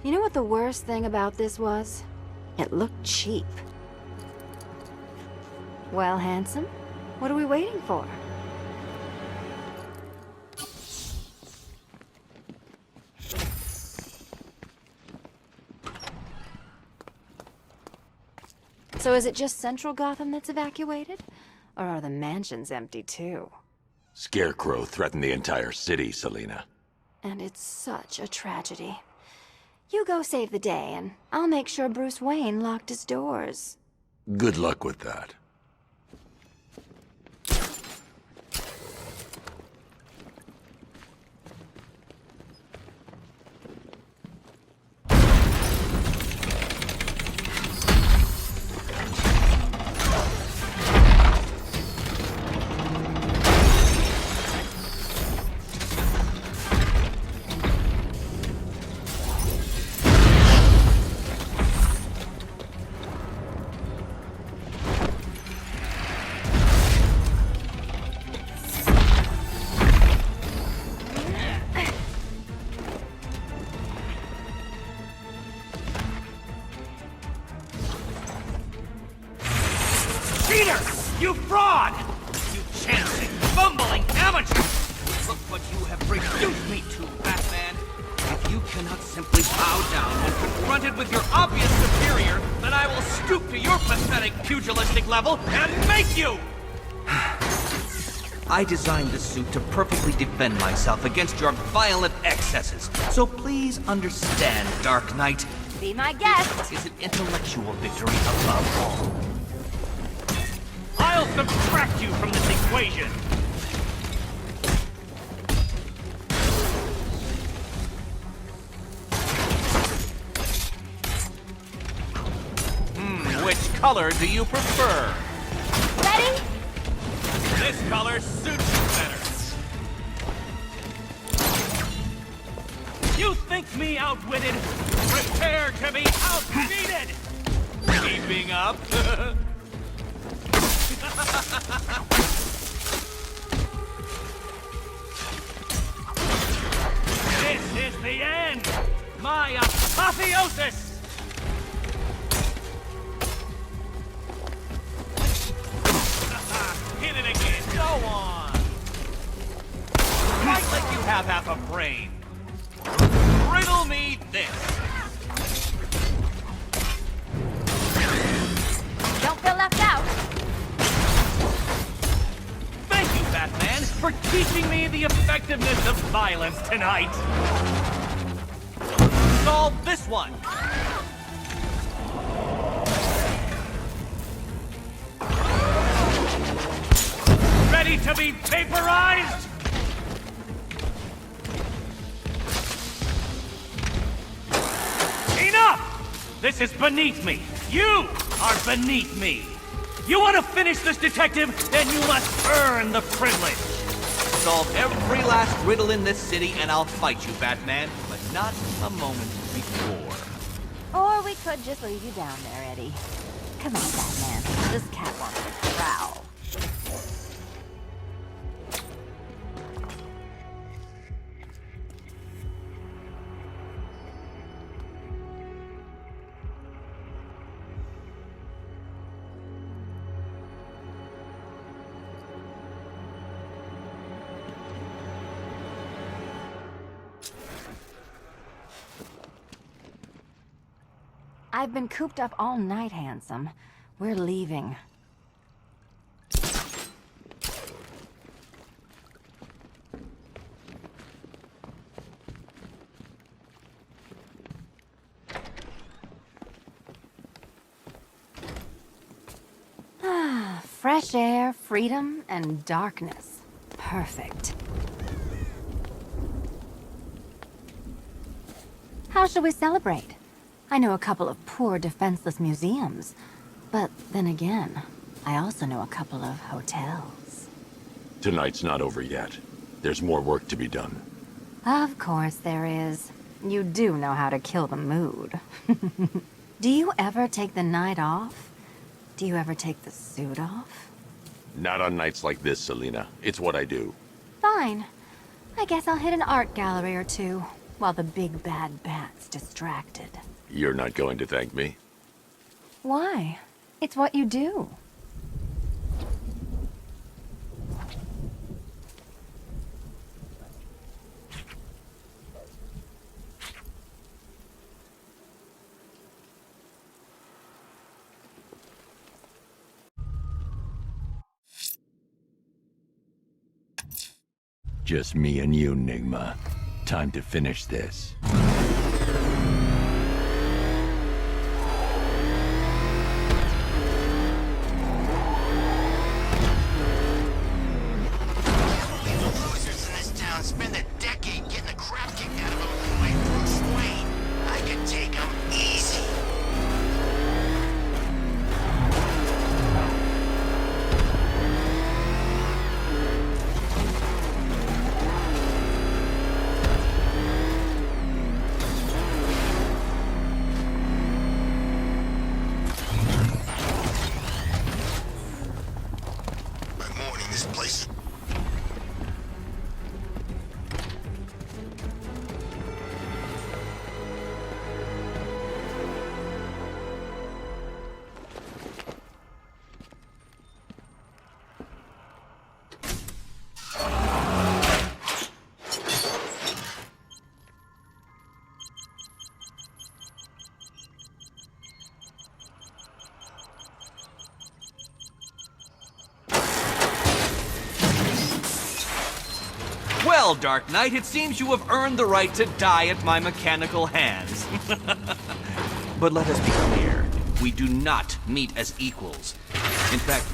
You know what the worst thing about this was? It looked cheap. Well, handsome, what are we waiting for? So is it just Central Gotham that's evacuated? Or are the mansions empty too? Scarecrow threatened the entire city, Selina. And it's such a tragedy. You go save the day, and I'll make sure Bruce Wayne locked his doors. Good luck with that. cheater! You fraud! You chancing, fumbling amateur! Look what you have reduced me to, Batman! If you cannot simply bow down when confronted with your obvious superior, then I will stoop to your pathetic pugilistic level and make you! I designed this suit to perfectly defend myself against your violent excesses. So please understand, Dark Knight. Be my guest. Is an intellectual victory above all. I'll subtract you from this equation. Which color do you prefer? Ready? This color suits you better. You think me outwitted? Prepare to be outbeaten! Keeping up? This is the end! My apotheosis! Hit it again, go on! Fight like you have half a brain. Riddle me this. Don't feel left out. Thank you, Batman, for teaching me the effectiveness of violence tonight. Solve this one. Ready to be vaporized? Enough! This is beneath me. You are beneath me. You want to finish this, detective? Then you must earn the privilege. Solve every last riddle in this city and I'll fight you, Batman, but not a moment before. Or we could just leave you down there, Eddie. Come on, Batman. This cat wants to prowl. I've been cooped up all night, handsome. We're leaving. Ah, fresh air, freedom, and darkness. Perfect. How shall we celebrate? I know a couple of poor, defenseless museums. But then again, I also know a couple of hotels. Tonight's not over yet. There's more work to be done. Of course there is. You do know how to kill the mood. Do you ever take the night off? Do you ever take the suit off? Not on nights like this, Selina. It's what I do. Fine. I guess I'll hit an art gallery or two, while the big bad bat's distracted. You're not going to thank me? Why? It's what you do. Just me and you, Nigma. Time to finish this. Spend a decade getting the crap kicked out of him by Bruce Wayne. I can take him easy. Good morning, this place. Well, Dark Knight, it seems you have earned the right to die at my mechanical hands. But let us be clear, we do not meet as equals. In fact,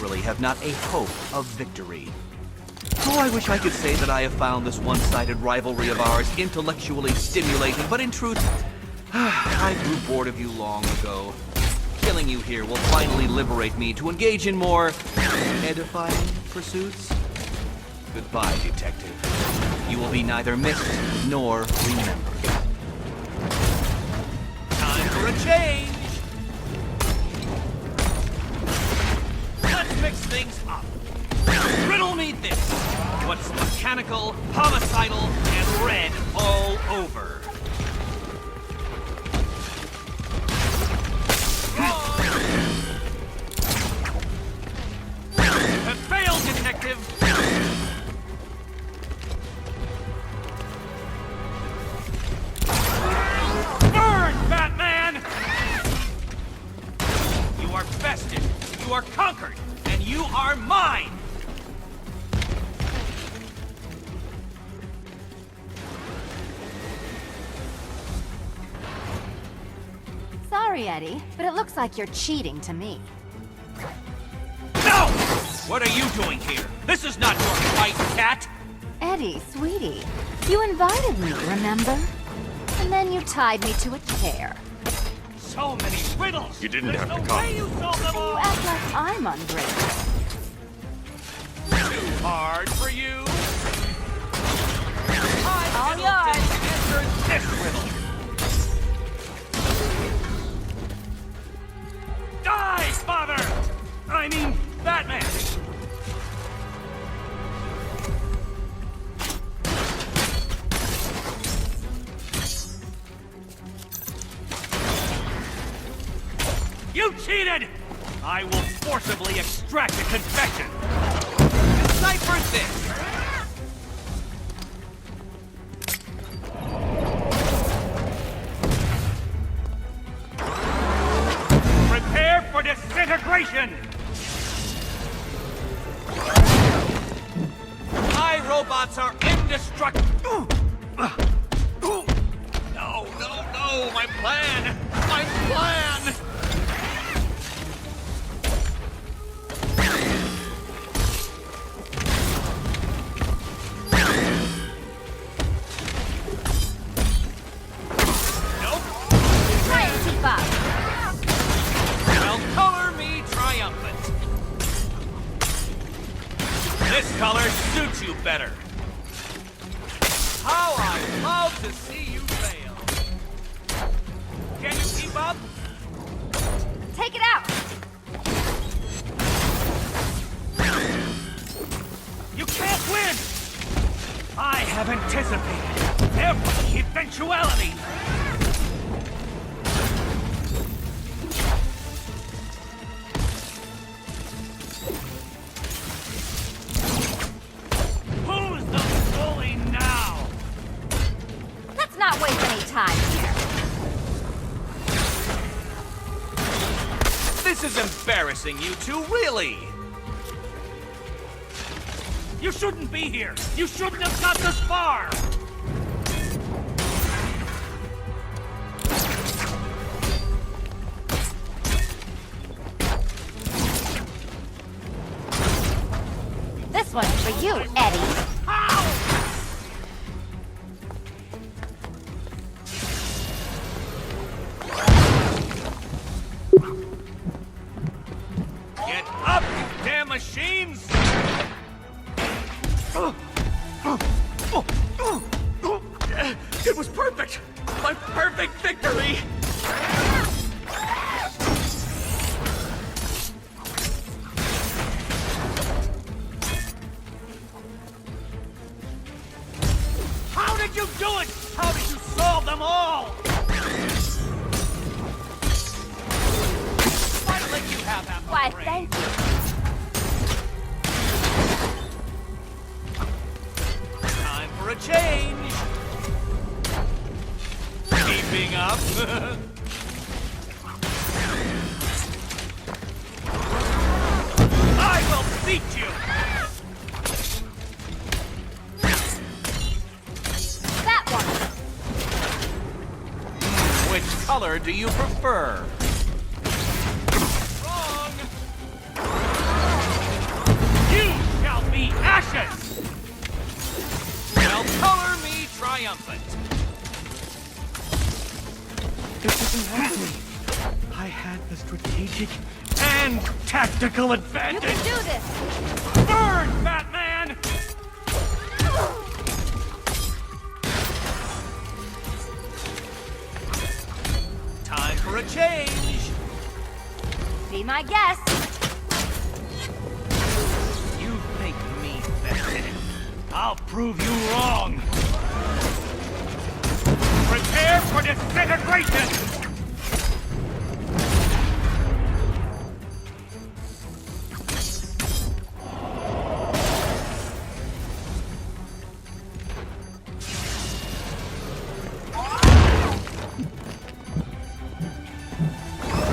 really have not a hope of victory. Oh, I wish I could say that I have found this one-sided rivalry of ours intellectually stimulating, but in truth, I grew bored of you long ago. Killing you here will finally liberate me to engage in more edifying pursuits. Goodbye, detective. You will be neither missed nor remembered. Time for a change! Let's mix things up. Riddle me this. What's mechanical, homicidal, and red all over? Fail, detective! Burn, Batman! You are bested, you are conquered, and you are mine! Sorry, Eddie, but it looks like you're cheating to me. No! What are you doing here? This is not your fight, cat! Eddie, sweetie, you invited me, remember? And then you tied me to a chair. So many riddles! You didn't There's have to no come. way you solved them You all! act like I'm ungrateful. Too hard for you? All yours. Answer this riddle! Die, father! I mean, Batman! You cheated! I will forcibly extract a confession. Decipher this. Prepare for disintegration! My robots are indestructible. No, no, no! My plan! My plan! Nope. Try and keep up. Well, color me triumphant. This color suits you better. How I love to see you fail. Can you keep up? Take it out. You can't win! I have anticipated every eventuality. Who's the bully now? Let's not waste any time here. This is embarrassing, you two, really! You shouldn't be here! You shouldn't have got this far! This one's for you, Eddie. Ow! Get up, you damn machines! It was perfect! My perfect victory! How did you do it? How did you solve them all? Might let you have half Why, a brain. thank you. Time for a change. Keeping up. I will beat you. do you prefer? Wrong! You shall be ashes! Now color me triumphant! This isn't happening. I had the strategic and tactical You advantage. can do this! Burn, Batman! Time for a change! Be my guest! You think me better? I'll prove you wrong! Prepare for disintegration!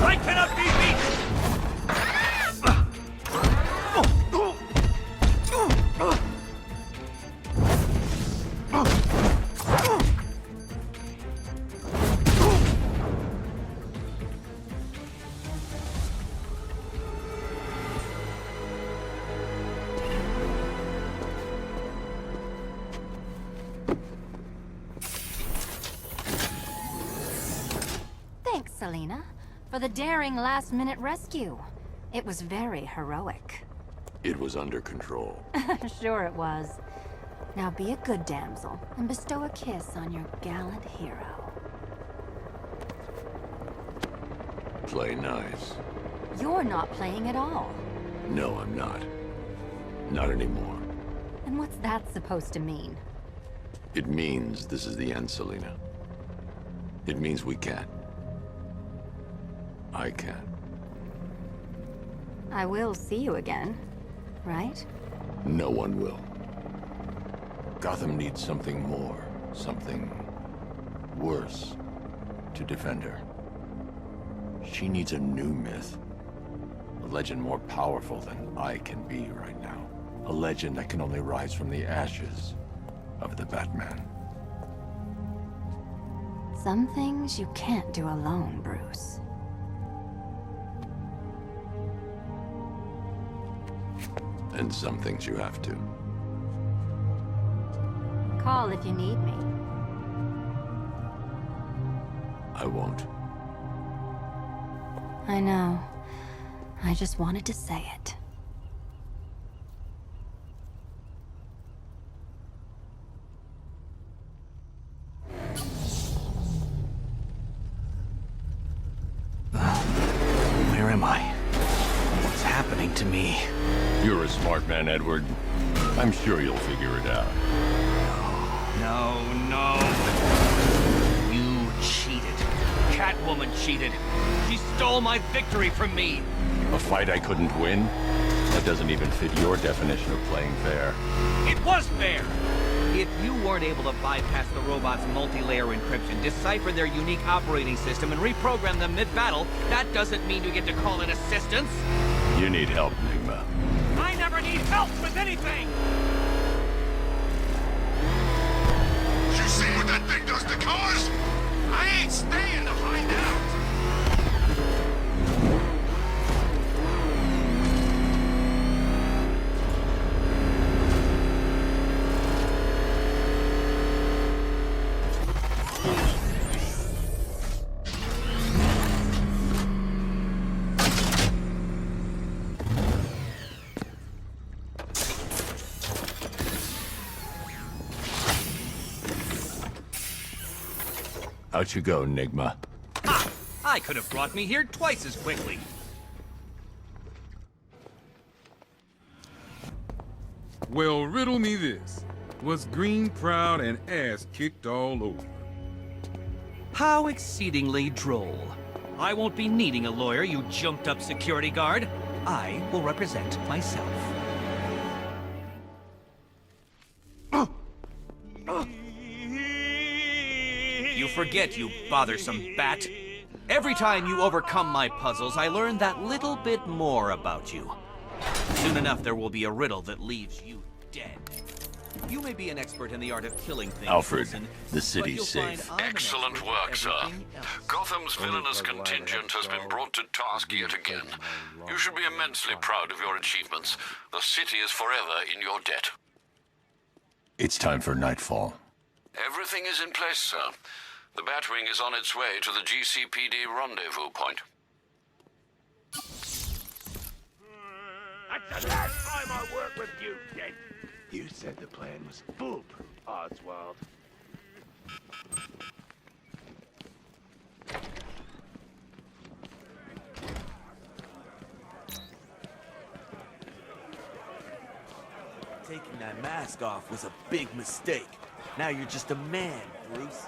I cannot be beat! Thanks, Selina, for the daring last-minute rescue. It was very heroic. It was under control. Sure it was. Now be a good damsel and bestow a kiss on your gallant hero. Play nice. You're not playing at all. No, I'm not. Not anymore. And what's that supposed to mean? It means this is the end, Selina. It means we can't. I can't. I will see you again, right? No one will. Gotham needs something more, something worse to defend her. She needs a new myth. A legend more powerful than I can be right now. A legend that can only rise from the ashes of the Batman. Some things you can't do alone, Bruce. And some things you have to. Call if you need me. I won't. I know. I just wanted to say it. Where am I? What's happening to me? You're a smart man, Edward. I'm sure you'll figure it out. No, no. You cheated. Catwoman cheated. She stole my victory from me. A fight I couldn't win? That doesn't even fit your definition of playing fair. It was fair. If you weren't able to bypass the robot's multi-layer encryption, decipher their unique operating system, and reprogram them mid-battle, that doesn't mean you get to call in assistance. You need help, Nigma. I never need help with anything! You see what that thing does to cars? I ain't staying to find out. Out you go, Nigma. Ha! I could have brought me here twice as quickly. Well, riddle me this. Was Green proud and ass kicked all over? How exceedingly droll. I won't be needing a lawyer, you jumped-up security guard. I will represent myself. You forget, you bothersome bat. Every time you overcome my puzzles, I learn that little bit more about you. Soon enough, there will be a riddle that leaves you dead. You may be an expert in the art of killing things, Alfred, Wilson, the but city's you'll safe. find I'm an Excellent expert work, at sir. everything else. Gotham's villainous contingent has been brought to task yet again. You should be immensely proud of your achievements. The city is forever in your debt. It's time for nightfall. Everything is in place, sir. The Batwing is on its way to the GCPD rendezvous point. That's the last time I work with you, Dent. You said the plan was foolproof, Oswald. Taking that mask off was a big mistake. Now you're just a man, Bruce.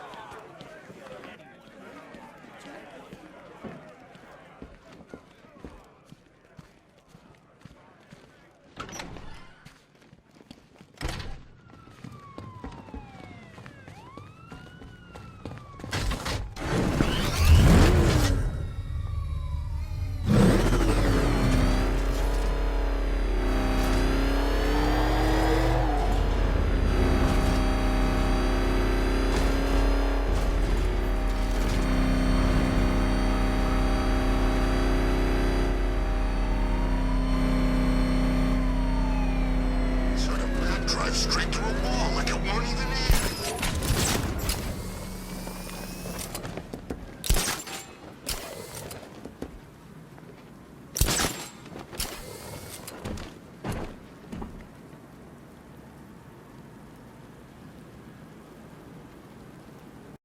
Sort of map drives straight